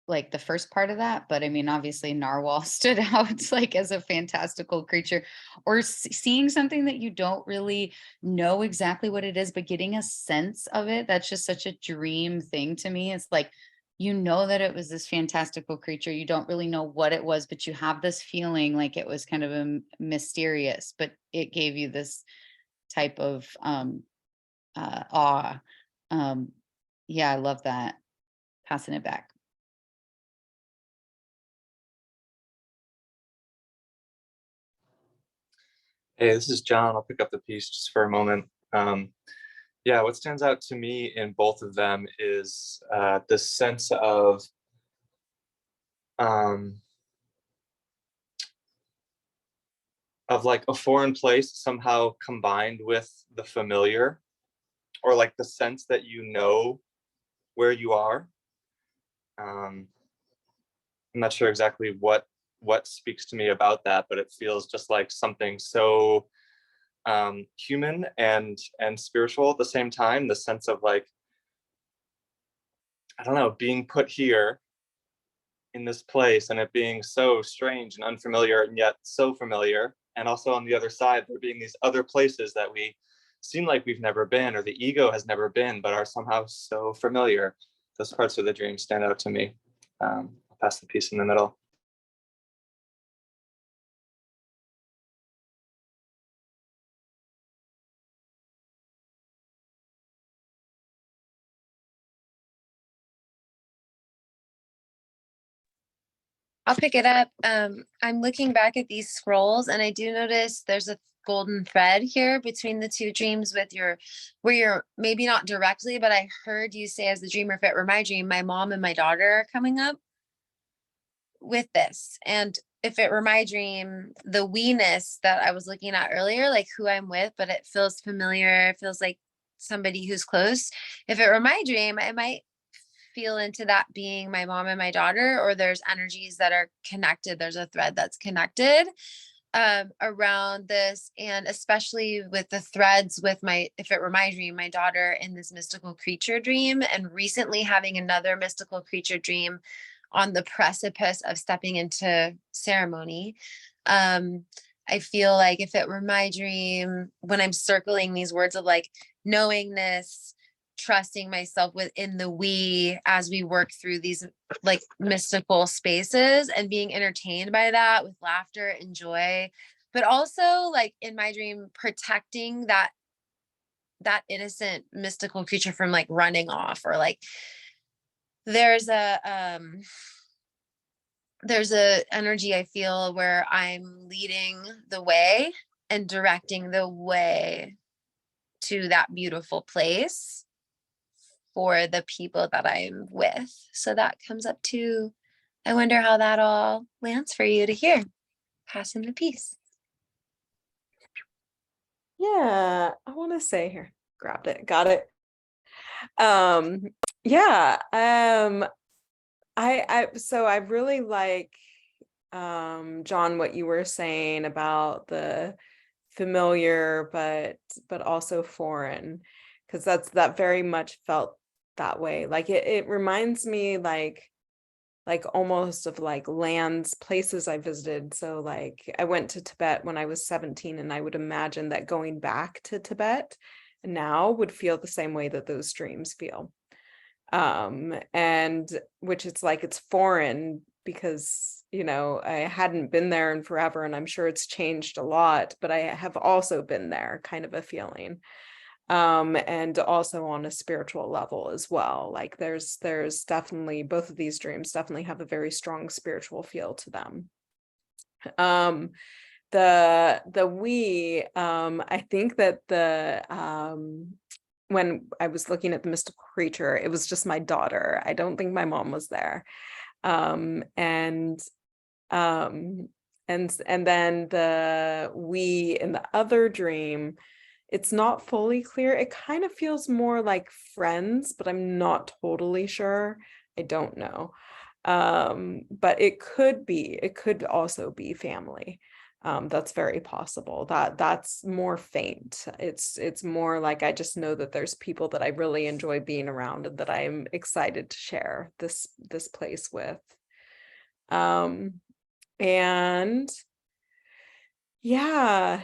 [SPEAKER 3] like the first part of that, but I mean, obviously narwhal stood out like as a fantastical creature, or seeing something that you don't really know exactly what it is, but getting a sense of it. That's just such a dream thing to me. It's like, you know that it was this fantastical creature. You don't really know what it was, but you have this feeling like it was kind of a mysterious, but it gave you this type of awe. Yeah, I love that. Passing it back.
[SPEAKER 6] Hey, this is John. I'll pick up the piece just for a moment. Yeah, what stands out to me in both of them is the sense of like a foreign place somehow combined with the familiar, or like the sense that you know where you are. I'm not sure exactly what speaks to me about that, but it feels just like something so human and spiritual at the same time. The sense of like, I don't know, being put here in this place and it being so strange and unfamiliar and yet so familiar. And also on the other side, there being these other places that we seem like we've never been, or the ego has never been, but are somehow so familiar. Those parts of the dream stand out to me. I'll pass the piece in the middle.
[SPEAKER 1] I'll pick it up. I'm looking back at these scrolls and I do notice there's a golden thread here between the two dreams with where you're maybe not directly, but I heard you say as the dreamer, if it were my dream, my mom and my daughter are coming up with this. And if it were my dream, the we-ness that I was looking at earlier, like who I'm with, but it feels familiar, it feels like somebody who's close. If it were my dream, I might feel into that being my mom and my daughter, or there's energies that are connected. There's a thread that's connected around this, and especially with the threads with if it were my dream, my daughter in this mystical creature dream, and recently having another mystical creature dream on the precipice of stepping into ceremony. I feel like if it were my dream, when I'm circling these words of like knowingness, trusting myself within the we as we work through these like mystical spaces, and being entertained by that with laughter and joy, but also like in my dream protecting that innocent mystical creature from like running off, or like there's a energy I feel where I'm leading the way and directing the way to that beautiful place for the people that I'm with. So that comes up too. I wonder how that all lands for you to hear. Passing the piece.
[SPEAKER 2] Yeah, I want to say here, grabbed it, got it. Yeah, so I really like, John, what you were saying about the familiar, but also foreign, because that very much felt that way. Like it reminds me like almost of like lands, places I visited. So like I went to Tibet when I was 17, and I would imagine that going back to Tibet now would feel the same way that those dreams feel. And which it's like it's foreign because you know, I hadn't been there in forever, and I'm sure it's changed a lot, but I have also been there, kind of a feeling. And also on a spiritual level as well. Like there's definitely, both of these dreams definitely have a very strong spiritual feel to them. I think that when I was looking at the mystical creature, it was just my daughter. I don't think my mom was there. And then the we in the other dream, it's not fully clear. It kind of feels more like friends, but I'm not totally sure. I don't know. But it could also be family. That's very possible. That's more faint. It's more like I just know that there's people that I really enjoy being around and that I'm excited to share this place with. And yeah,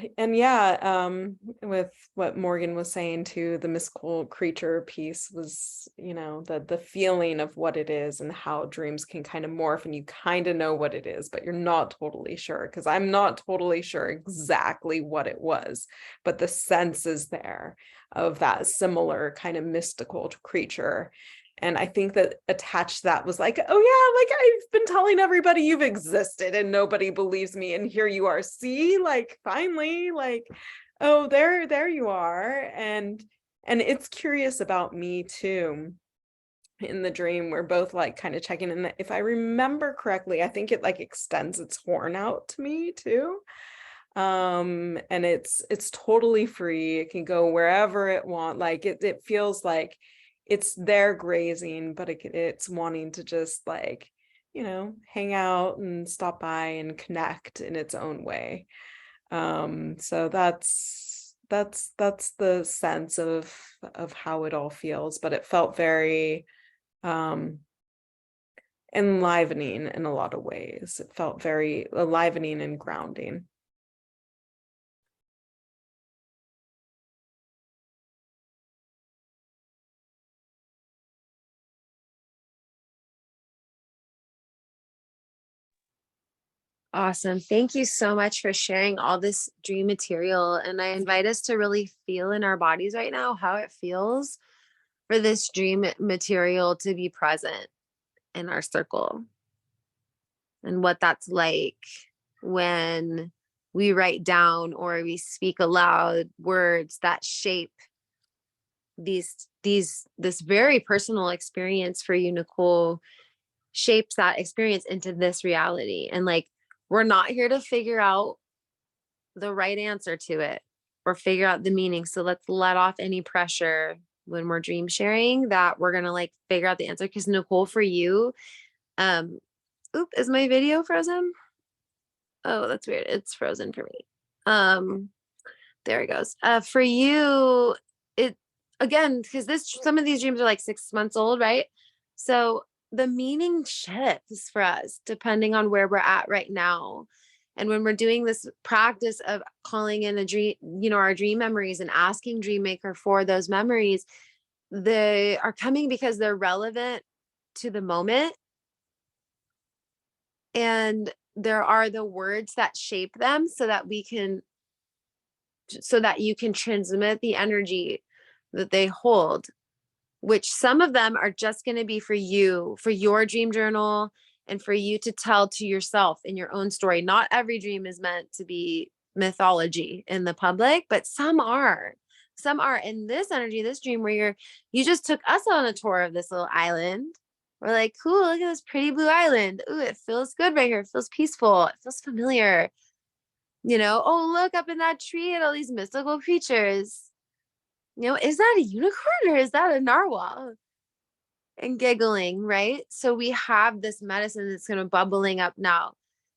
[SPEAKER 2] with what Morgan was saying too, the mystical creature piece was, you know, the feeling of what it is and how dreams can kind of morph, and you kind of know what it is, but you're not totally sure, because I'm not totally sure exactly what it was, but the sense is there of that similar kind of mystical creature. And I think that attached to that was like, oh yeah, like I've been telling everybody you've existed and nobody believes me. And here you are. See, like finally, like, oh, there you are. And it's curious about me too. In the dream, we're both like kind of checking in. If I remember correctly, I think it like extends its horn out to me too. And it's totally free. It can go wherever it wants. Like it feels like it's there grazing, but it's wanting to just like, you know, hang out and stop by and connect in its own way. So that's the sense of how it all feels, but it felt very enlivening in a lot of ways. It felt very enlivening and grounding.
[SPEAKER 1] Awesome. Thank you so much for sharing all this dream material. And I invite us to really feel in our bodies right now how it feels for this dream material to be present in our circle, and what that's like when we write down or we speak aloud words that shape this very personal experience for you, Nicole, shapes that experience into this reality. And like, we're not here to figure out the right answer to it or figure out the meaning. So let's let off any pressure when we're dream sharing that we're going to like figure out the answer. Cause Nicole, for you, is my video frozen? Oh, that's weird. It's frozen for me. There it goes. For you, it again, because some of these dreams are like 6 months old, right? So the meaning shifts for us depending on where we're at right now. And when we're doing this practice of calling in a dream, you know, our dream memories and asking Dreammaker for those memories, they are coming because they're relevant to the moment. And there are the words that shape them so that you can transmit the energy that they hold, which some of them are just going to be for you, for your dream journal, and for you to tell to yourself in your own story. Not every dream is meant to be mythology in the public, but some are. Some are. In this energy, this dream where you just took us on a tour of this little island. We're like, cool, look at this pretty blue island. Ooh, it feels good right here. It feels peaceful. It feels familiar. You know, oh, look up in that tree at all these mystical creatures. You know, is that a unicorn or is that a narwhal? And giggling, right? So we have this medicine that's kind of bubbling up now.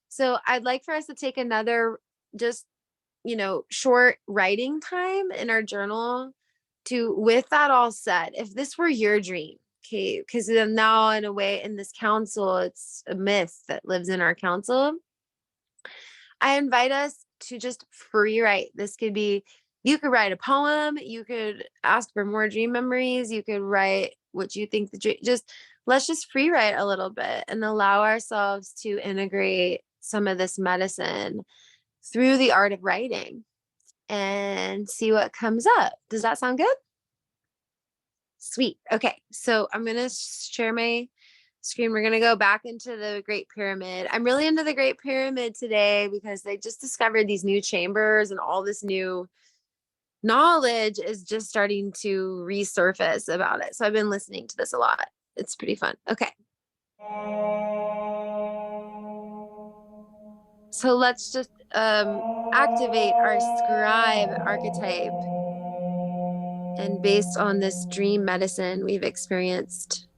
[SPEAKER 1] So I'd like for us to take another just, you know, short writing time in our journal to, with that all said, if this were your dream, okay, because now in a way in this council, it's a myth that lives in our council. I invite us to just free write. This could be, you could write a poem, you could ask for more dream memories, you could write what you think just let's just free write a little bit and allow ourselves to integrate some of this medicine through the art of writing and see what comes up. Does that sound good? Sweet. Okay. So I'm going to share my screen. We're going to go back into the Great Pyramid. I'm really into the Great Pyramid today because they just discovered these new chambers and all this new knowledge is just starting to resurface about it. So I've been listening to this a lot. It's pretty fun. Okay. So let's just activate our scribe archetype. And based on this dream medicine we've experienced,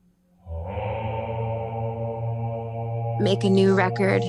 [SPEAKER 1] make a new record.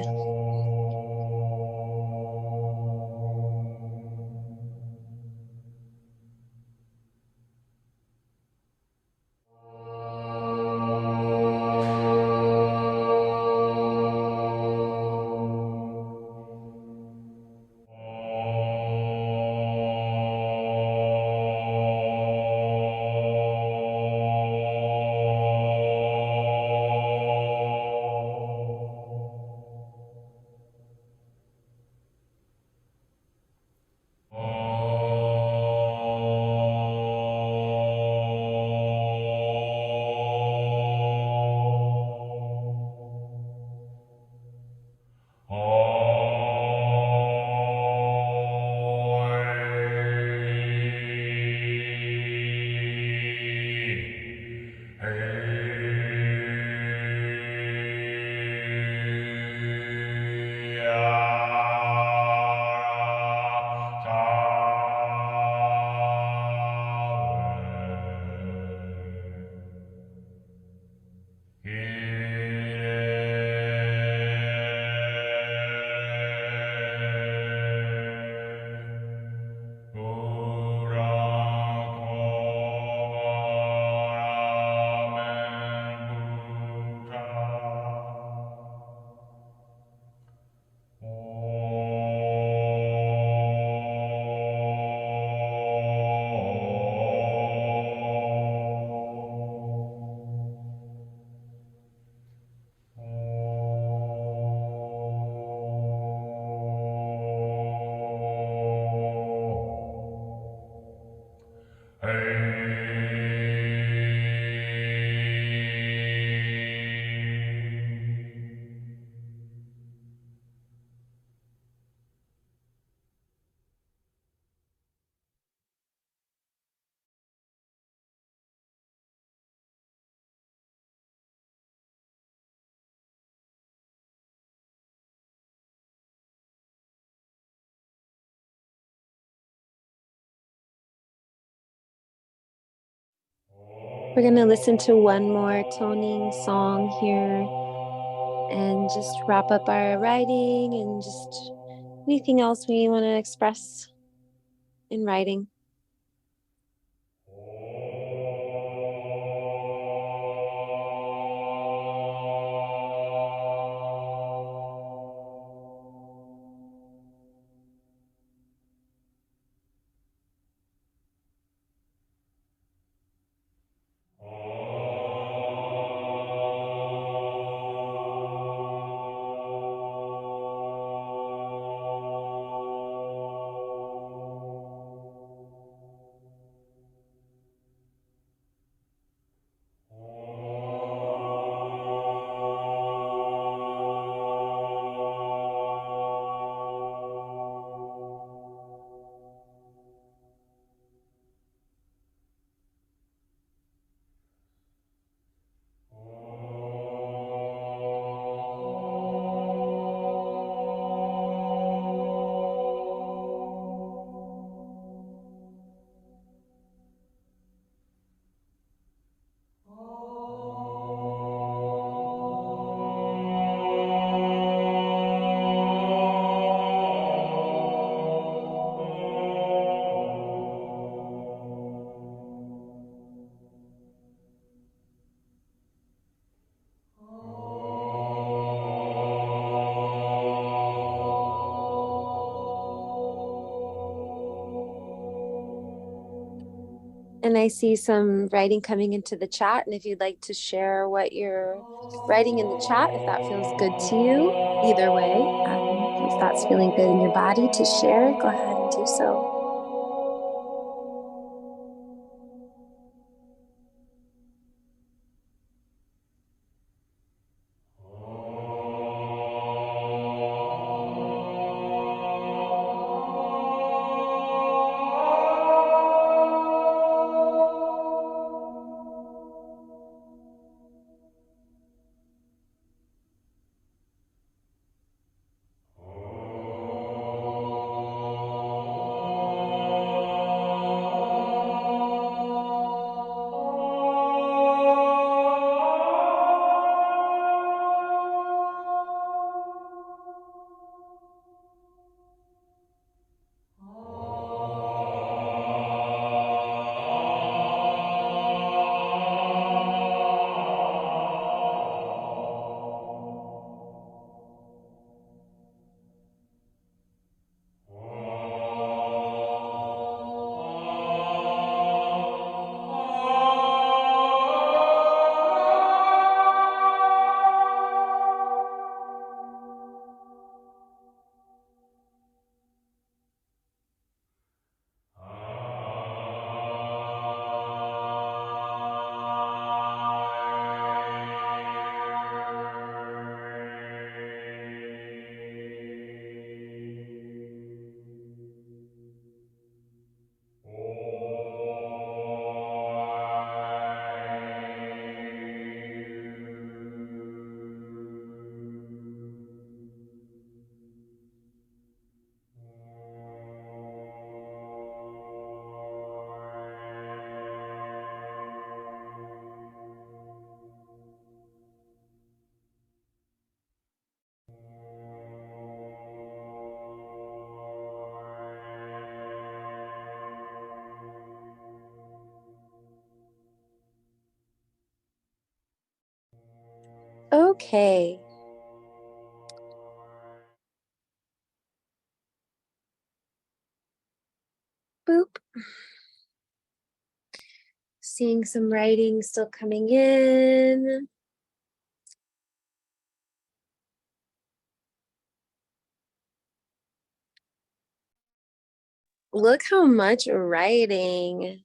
[SPEAKER 1] We're going to listen to one more toning song here and just wrap up our writing and just anything else we want to express in writing. And I see some writing coming into the chat. And if you'd like to share what you're writing in the chat, if that feels good to you, either way, if that's feeling good in your body to share, go ahead and do so. Okay. Boop. Seeing some writing still coming in. Look how much writing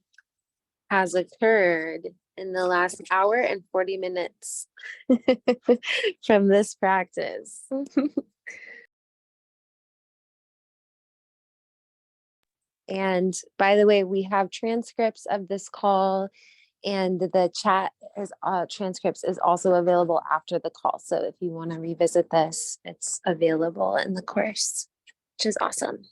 [SPEAKER 1] has occurred in the last hour and 40 minutes from this practice. And by the way, we have transcripts of this call, and the chat is transcripts is also available after the call. So if you want to revisit this, it's available in the course, which is awesome.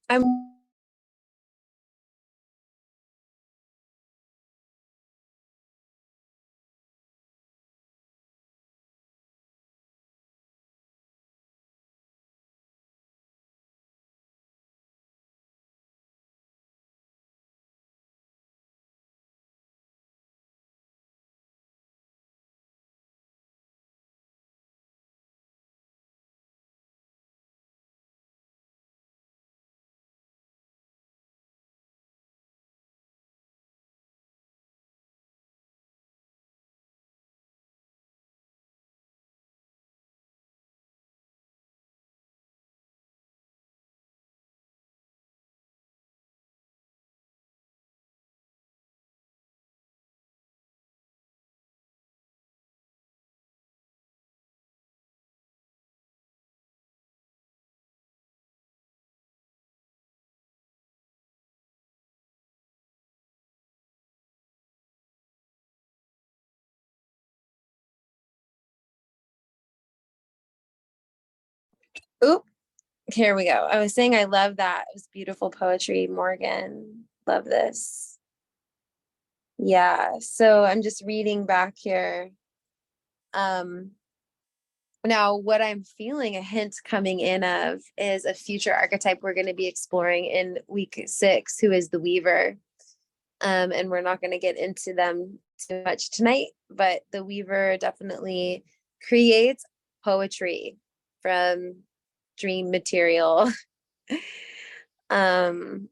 [SPEAKER 1] I'm Oop, here we go. I was saying I love that. It was beautiful poetry, Morgan. Love this. Yeah, so I'm just reading back here. Now, what I'm feeling a hint coming in of is a future archetype we're going to be exploring in week 6, who is the Weaver. And we're not going to get into them too much tonight, but the Weaver definitely creates poetry from dream material, and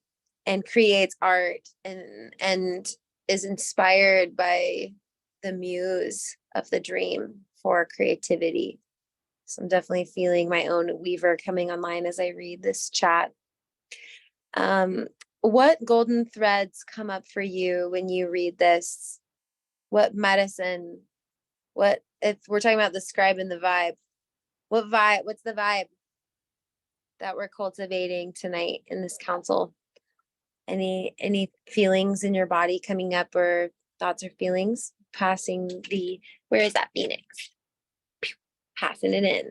[SPEAKER 1] creates art, and is inspired by the muse of the dream for creativity. So I'm definitely feeling my own Weaver coming online as I read this chat. What golden threads come up for you when you read this? What medicine? What, if we're talking about the scribe and the vibe, what's the vibe that we're cultivating tonight in this council? Any feelings in your body coming up, or thoughts or feelings? Passing the, where is that Phoenix? Passing it in.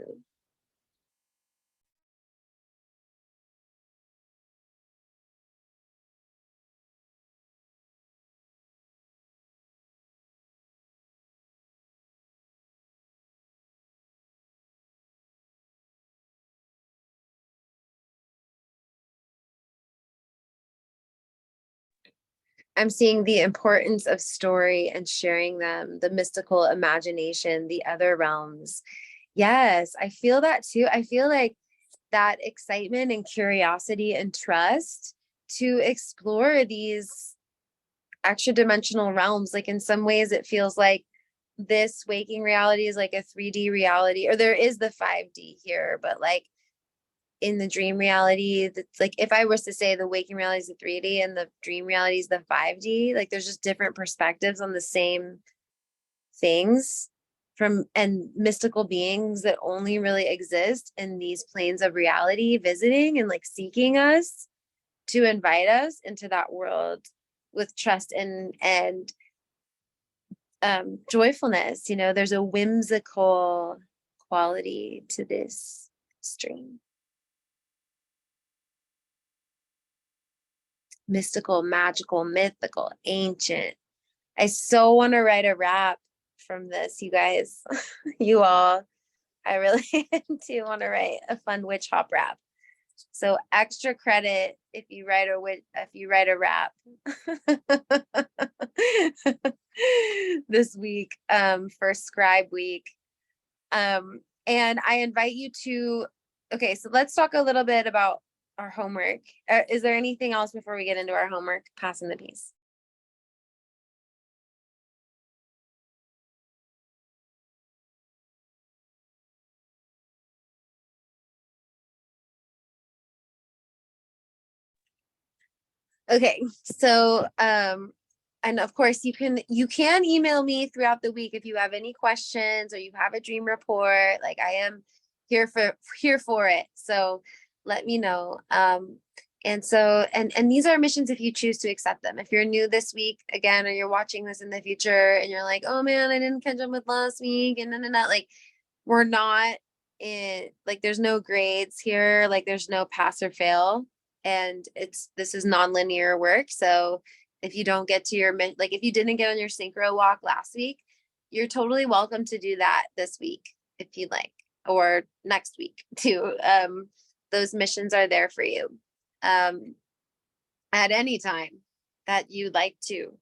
[SPEAKER 1] I'm seeing the importance of story and sharing them, the mystical imagination, the other realms. Yes, I feel that too. I feel like that excitement and curiosity and trust to explore these extra dimensional realms. Like in some ways, it feels like this waking reality is like a 3D reality, or there is the 5D here, but like in the dream reality, that's like, if I was to say the waking reality is the 3D and the dream reality is the 5D, like there's just different perspectives on the same things from, and mystical beings that only really exist in these planes of reality, visiting and like seeking us to invite us into that world with trust and joyfulness. You know, there's a whimsical quality to this stream. Mystical, magical, mythical, ancient. I so want to write a rap from this, you guys. You all, I really do want to write a fun witch hop rap. So extra credit if you write a rap this week, for Scribe Week. And I invite you to, okay, so let's talk a little bit about our homework. Is there anything else before we get into our homework? Passing the piece. Okay, so and of course you can email me throughout the week if you have any questions or you have a dream report. Like I am here for it. So let me know. And so and these are missions if you choose to accept them. If you're new this week again, or you're watching this in the future and you're like, oh man, I didn't catch up with last week, and like we're not in, like there's no grades here, like there's no pass or fail, and this is non-linear work. So if you don't get to your, like if you didn't get on your synchro walk last week, you're totally welcome to do that this week if you'd like, or next week too. Those missions are there for you at any time that you'd like to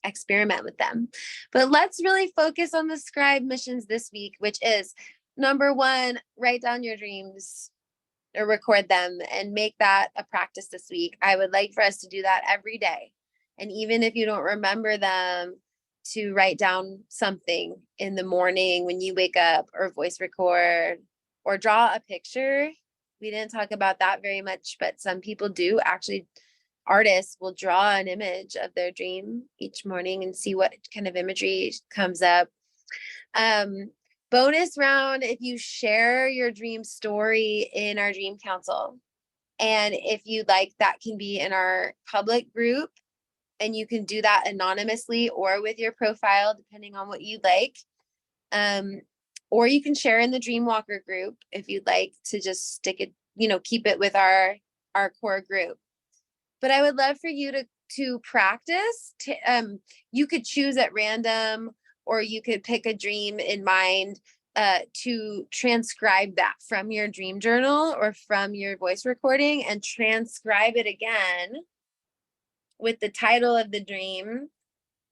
[SPEAKER 1] experiment with them. But let's really focus on the scribe missions this week, which is number 1, write down your dreams or record them and make that a practice this week. I would like for us to do that every day. And even if you don't remember them, to write down something in the morning when you wake up, or voice record, or draw a picture. We didn't talk about that very much, but some people do actually. Artists will draw an image of their dream each morning and see what kind of imagery comes up. Bonus round, if you share your dream story in our dream council. And if you'd like, that can be in our public group, and you can do that anonymously or with your profile, depending on what you'd like. Or you can share in the Dreamwalker group if you'd like to just stick it, keep it with our core group. But I would love for you to practice. You could choose at random, or you could pick a dream in mind to transcribe that from your dream journal or from your voice recording and transcribe it again with the title of the dream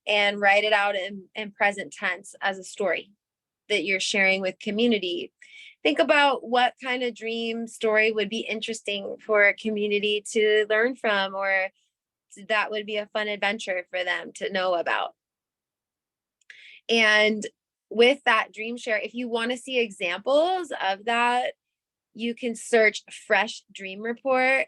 [SPEAKER 1] and write it out in present tense as a story that you're sharing with community. Think about what kind of dream story would be interesting for a community to learn from, or that would be a fun adventure for them to know about. And with that dream share, if you want to see examples of that, you can search Fresh Dream Report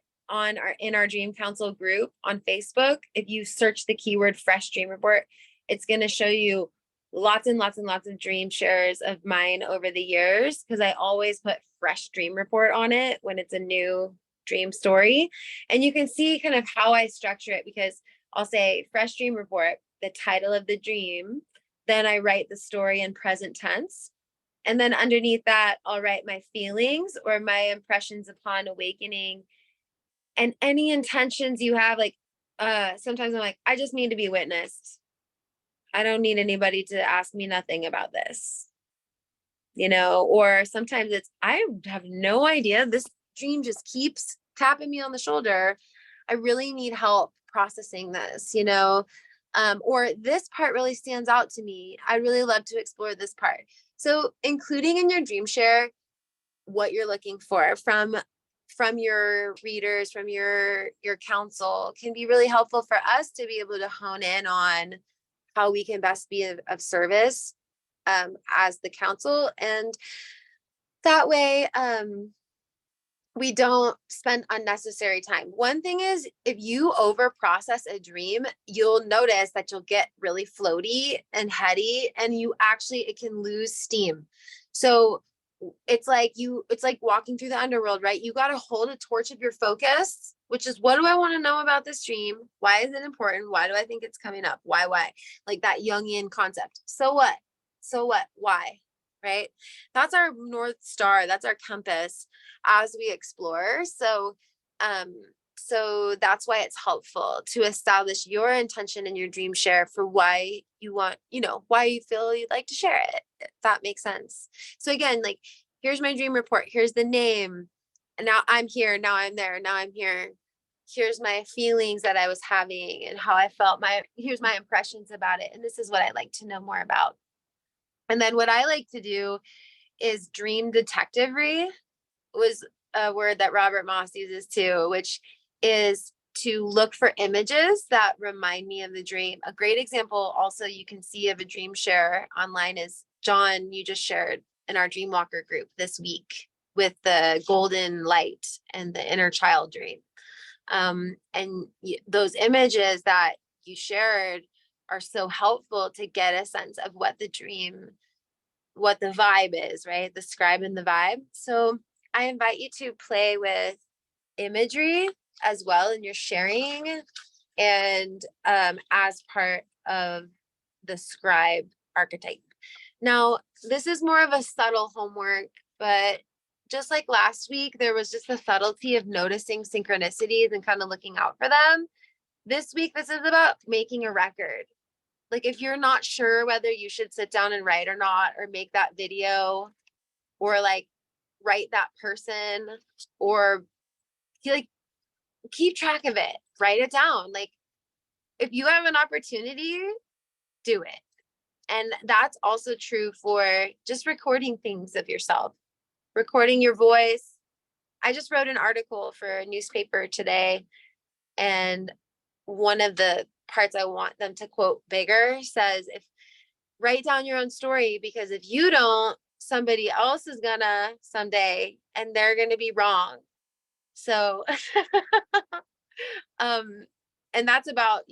[SPEAKER 1] in our Dream Council group on Facebook. If you search the keyword Fresh Dream Report, it's going to show you lots and lots and lots of dream shares of mine over the years, because I always put Fresh Dream Report on it when it's a new dream story. And you can see kind of how I structure it, because I'll say Fresh Dream Report, the title of the dream, then I write the story in present tense. And then underneath that, I'll write my feelings or my impressions upon awakening, and any intentions you have. Like, sometimes I'm like, I just need to be witnessed. I don't need anybody to ask me nothing about this, or sometimes it's, I have no idea. This dream just keeps tapping me on the shoulder. I really need help processing this, or this part really stands out to me. I really love to explore this part. So including in your dream share what you're looking for from your readers, from your counsel, can be really helpful for us to be able to hone in on how we can best be of service as the council. And that way, we don't spend unnecessary time. One thing is, if you over process a dream, you'll notice that you'll get really floaty and heady, and it can lose steam. So it's like walking through the underworld, right? You got to hold a torch of your focus, which is, what do I want to know about this dream? Why is it important? Why do I think it's coming up? Why? Like that Jungian concept. So what? Why? Right? That's our North Star. That's our compass as we explore. So that's why it's helpful to establish your intention in your dream share for why you want, why you feel you'd like to share it, if that makes sense. So again, like, here's my dream report. Here's the name. And now I'm here. Now I'm there. Now I'm here. Here's my feelings that I was having and how I felt. Here's my impressions about it. And this is what I'd like to know more about. And then what I like to do is dream detectively, was a word that Robert Moss uses too, which is to look for images that remind me of the dream. A great example also you can see of a dream share online is John, you just shared in our Dreamwalker group this week with the golden light and the inner child dream. And those images that you shared are so helpful to get a sense of what the vibe is, right? The scribe and the vibe. So I invite you to play with imagery as well in your sharing, and as part of the scribe archetype. Now, this is more of a subtle homework, but just like last week, there was just the subtlety of noticing synchronicities and kind of looking out for them. This week, this is about making a record. Like, if you're not sure whether you should sit down and write or not, or make that video, or like write that person, or keep track of it, write it down. Like, if you have an opportunity, do it. And that's also true for just recording things of yourself, recording your voice. I just wrote an article for a newspaper today, and one of the parts I want them to quote bigger says, write down your own story, because if you don't, somebody else is gonna someday, and they're gonna be wrong. So and that's about,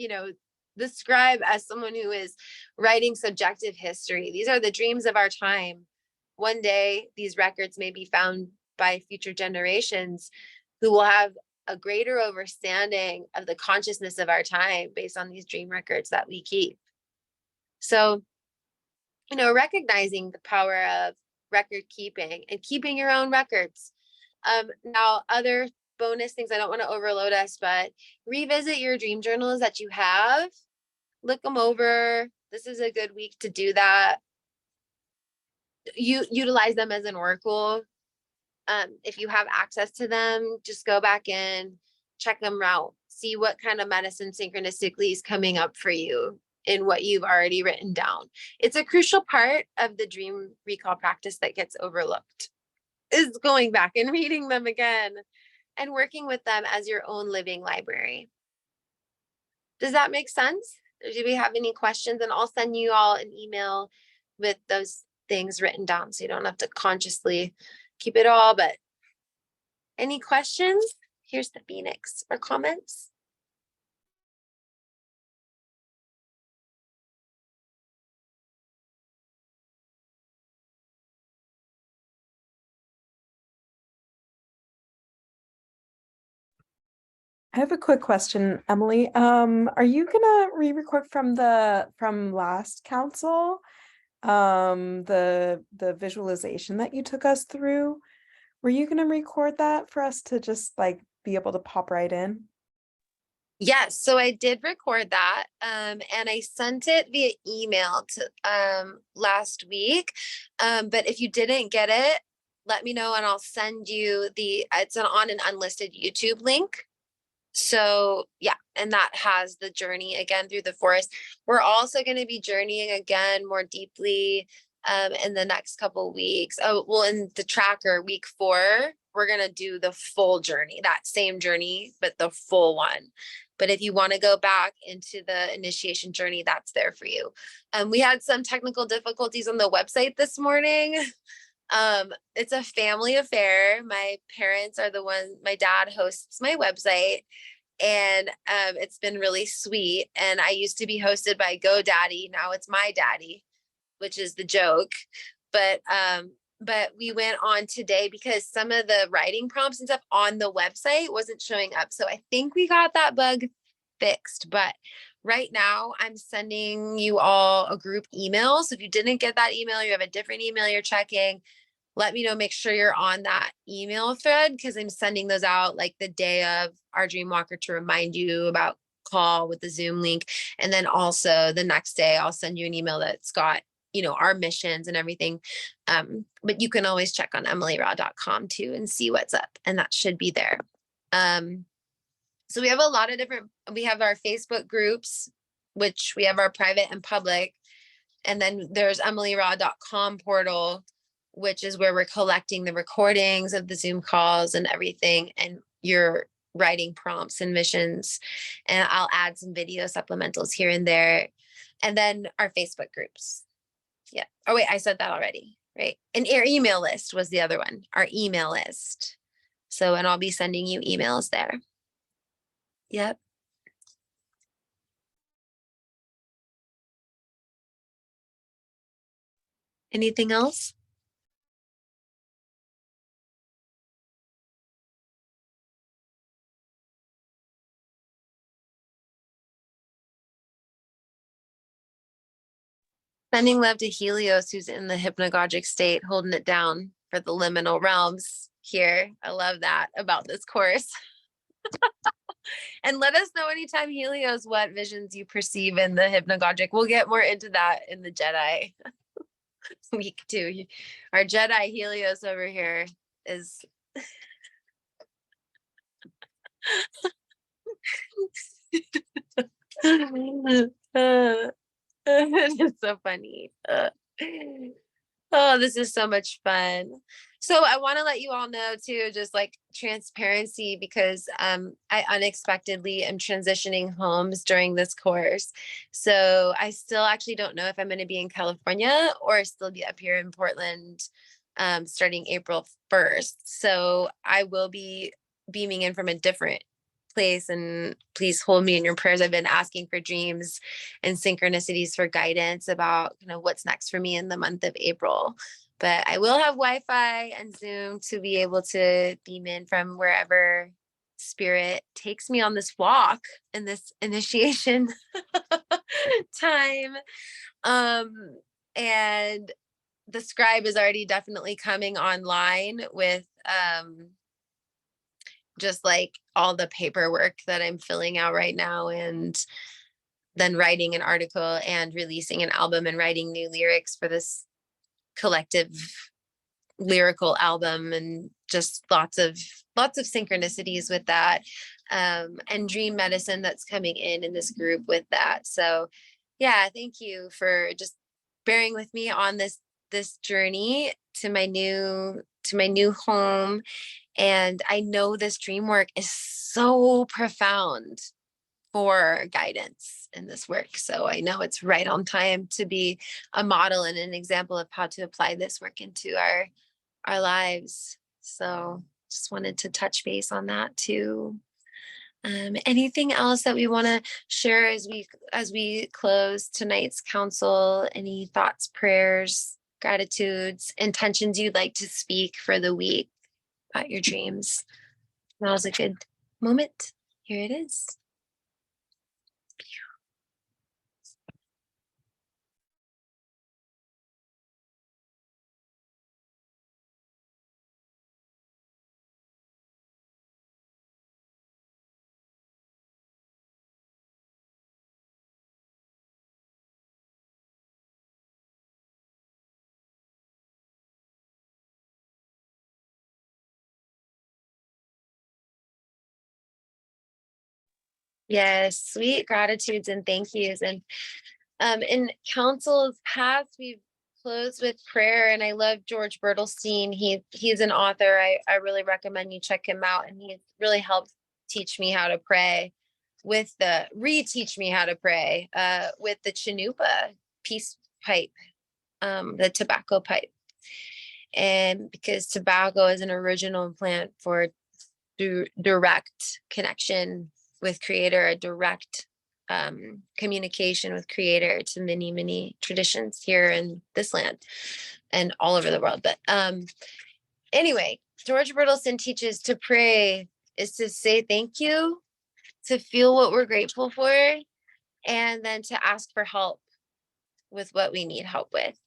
[SPEAKER 1] the scribe as someone who is writing subjective history. These are the dreams of our time. One day, these records may be found by future generations who will have a greater understanding of the consciousness of our time based on these dream records that we keep. So, recognizing the power of record keeping and keeping your own records. Now, other bonus things, I don't want to overload us, but revisit your dream journals that you have, look them over. This is a good week to do that. you utilize them as an oracle. If you have access to them, just go back in, check them out, see what kind of medicine synchronistically is coming up for you in what you've already written down. It's a crucial part of the dream recall practice that gets overlooked, is going back and reading them again and working with them as your own living library. Does that make sense? Or do we have any questions? And I'll send you all an email with those things written down so you don't have to consciously keep it all. But any questions? Here's the Phoenix or comments.
[SPEAKER 2] I have a quick question, Emily. Are you gonna re-record from last council? The visualization that you took us through. Were you gonna record that for us to just like be able to pop right in?
[SPEAKER 1] Yes, so I did record that, and I sent it via email to last week. But if you didn't get it, let me know and I'll send you it's on an unlisted YouTube link. So yeah, and that has the journey again through the forest. We're also going to be journeying again more deeply in the next couple weeks. Oh, well, in the tracker week 4, we're going to do the full journey, that same journey, but the full one. But if you want to go back into the initiation journey, that's there for you. We had some technical difficulties on the website this morning. It's a family affair. My parents are the ones, my dad hosts my website, and it's been really sweet. And I used to be hosted by GoDaddy. Now it's my daddy, which is the joke. But we went on today because some of the writing prompts and stuff on the website wasn't showing up. So I think we got that bug fixed. But right now I'm sending you all a group email. So if you didn't get that email, you have a different email you're checking, let me know, make sure you're on that email thread, because I'm sending those out like the day of our Dreamwalker to remind you about call with the Zoom link. And then also the next day, I'll send you an email that's got, our missions and everything. But you can always check on emilyraw.com too and see what's up, and that should be there. So we have a lot of we have our Facebook groups, which we have our private and public. And then there's emilyraw.com portal, which is where we're collecting the recordings of the Zoom calls and everything, and your writing prompts and missions. And I'll add some video supplementals here and there. And then our Facebook groups. Yeah. Oh, wait, I said that already, right? And our email list was the other one, our email list. So, and I'll be sending you emails there. Yep. Anything else? Sending love to Helios, who's in the hypnagogic state, holding it down for the liminal realms here. I love that about this course. And let us know anytime, Helios, what visions you perceive in the hypnagogic. We'll get more into that in the Jedi week 2. Our Jedi Helios over here is it's so funny. Oh, this is so much fun. So I want to let you all know too, just like transparency, because I unexpectedly am transitioning homes during this course. So I still actually don't know if I'm going to be in California or still be up here in Portland starting April 1st. So I will be beaming in from a different place, and please hold me in your prayers. I've been asking for dreams and synchronicities for guidance about what's next for me in the month of April. But I will have Wi-Fi and Zoom to be able to beam in from wherever spirit takes me on this walk in this initiation time. And the scribe is already definitely coming online with just like all the paperwork that I'm filling out right now, and then writing an article and releasing an album and writing new lyrics for this collective lyrical album, and just lots of synchronicities with that, and dream medicine that's coming in this group with that. So yeah, thank you for just bearing with me on this journey to my new home. And I know this dream work is so profound for guidance in this work. So I know it's right on time to be a model and an example of how to apply this work into our lives. So just wanted to touch base on that too. Anything else that we want to share as we close tonight's council? Any thoughts, prayers, gratitudes, intentions you'd like to speak for the week about your dreams? Now's a good moment. Here it is. Yes, sweet gratitudes and thank yous. And in council's past, we've closed with prayer. And I love George Bertelstein. He's an author. I really recommend you check him out. And he's really helped teach me how to pray reteach me how to pray with the Chinupa peace pipe, the tobacco pipe. And because tobacco is an original plant for direct connection with creator, a direct communication with creator to many traditions here in this land and all over the world. But anyway, George Bertelsen teaches to pray is to say thank you, to feel what we're grateful for, and then to ask for help with what we need help with.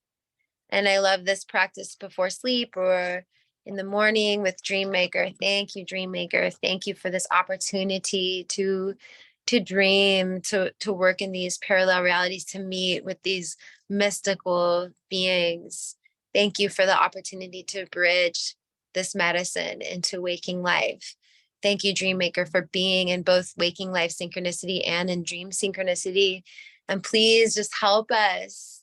[SPEAKER 1] And I love this practice before sleep or in the morning with Dreammaker. Thank you, Dreammaker. Thank you for this opportunity to dream, to work in these parallel realities, to meet with these mystical beings. Thank you for the opportunity to bridge this medicine into waking life. Thank you, Dreammaker, for being in both waking life synchronicity and in dream synchronicity. And please just help us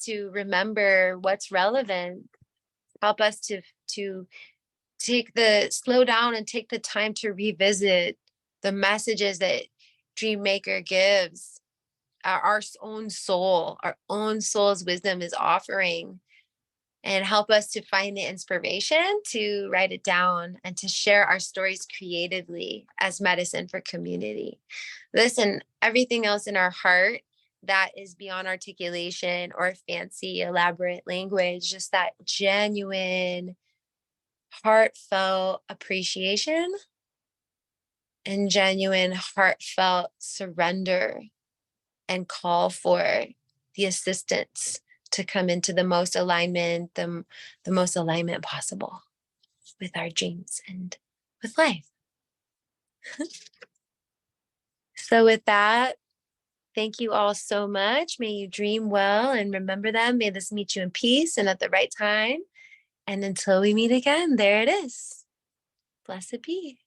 [SPEAKER 1] to remember what's relevant. Help us to slow down and take the time to revisit the messages that Dreammaker gives, our own soul's wisdom is offering, and help us to find the inspiration to write it down and to share our stories creatively as medicine for community. This and everything else in our heart that is beyond articulation or fancy, elaborate language, just that genuine, heartfelt appreciation and genuine, heartfelt surrender and call for the assistance to come into the most alignment, the most alignment possible with our dreams and with life. So with that, thank you all so much. May you dream well and remember them. May this meet you in peace and at the right time. And until we meet again, there it is. Blessed be.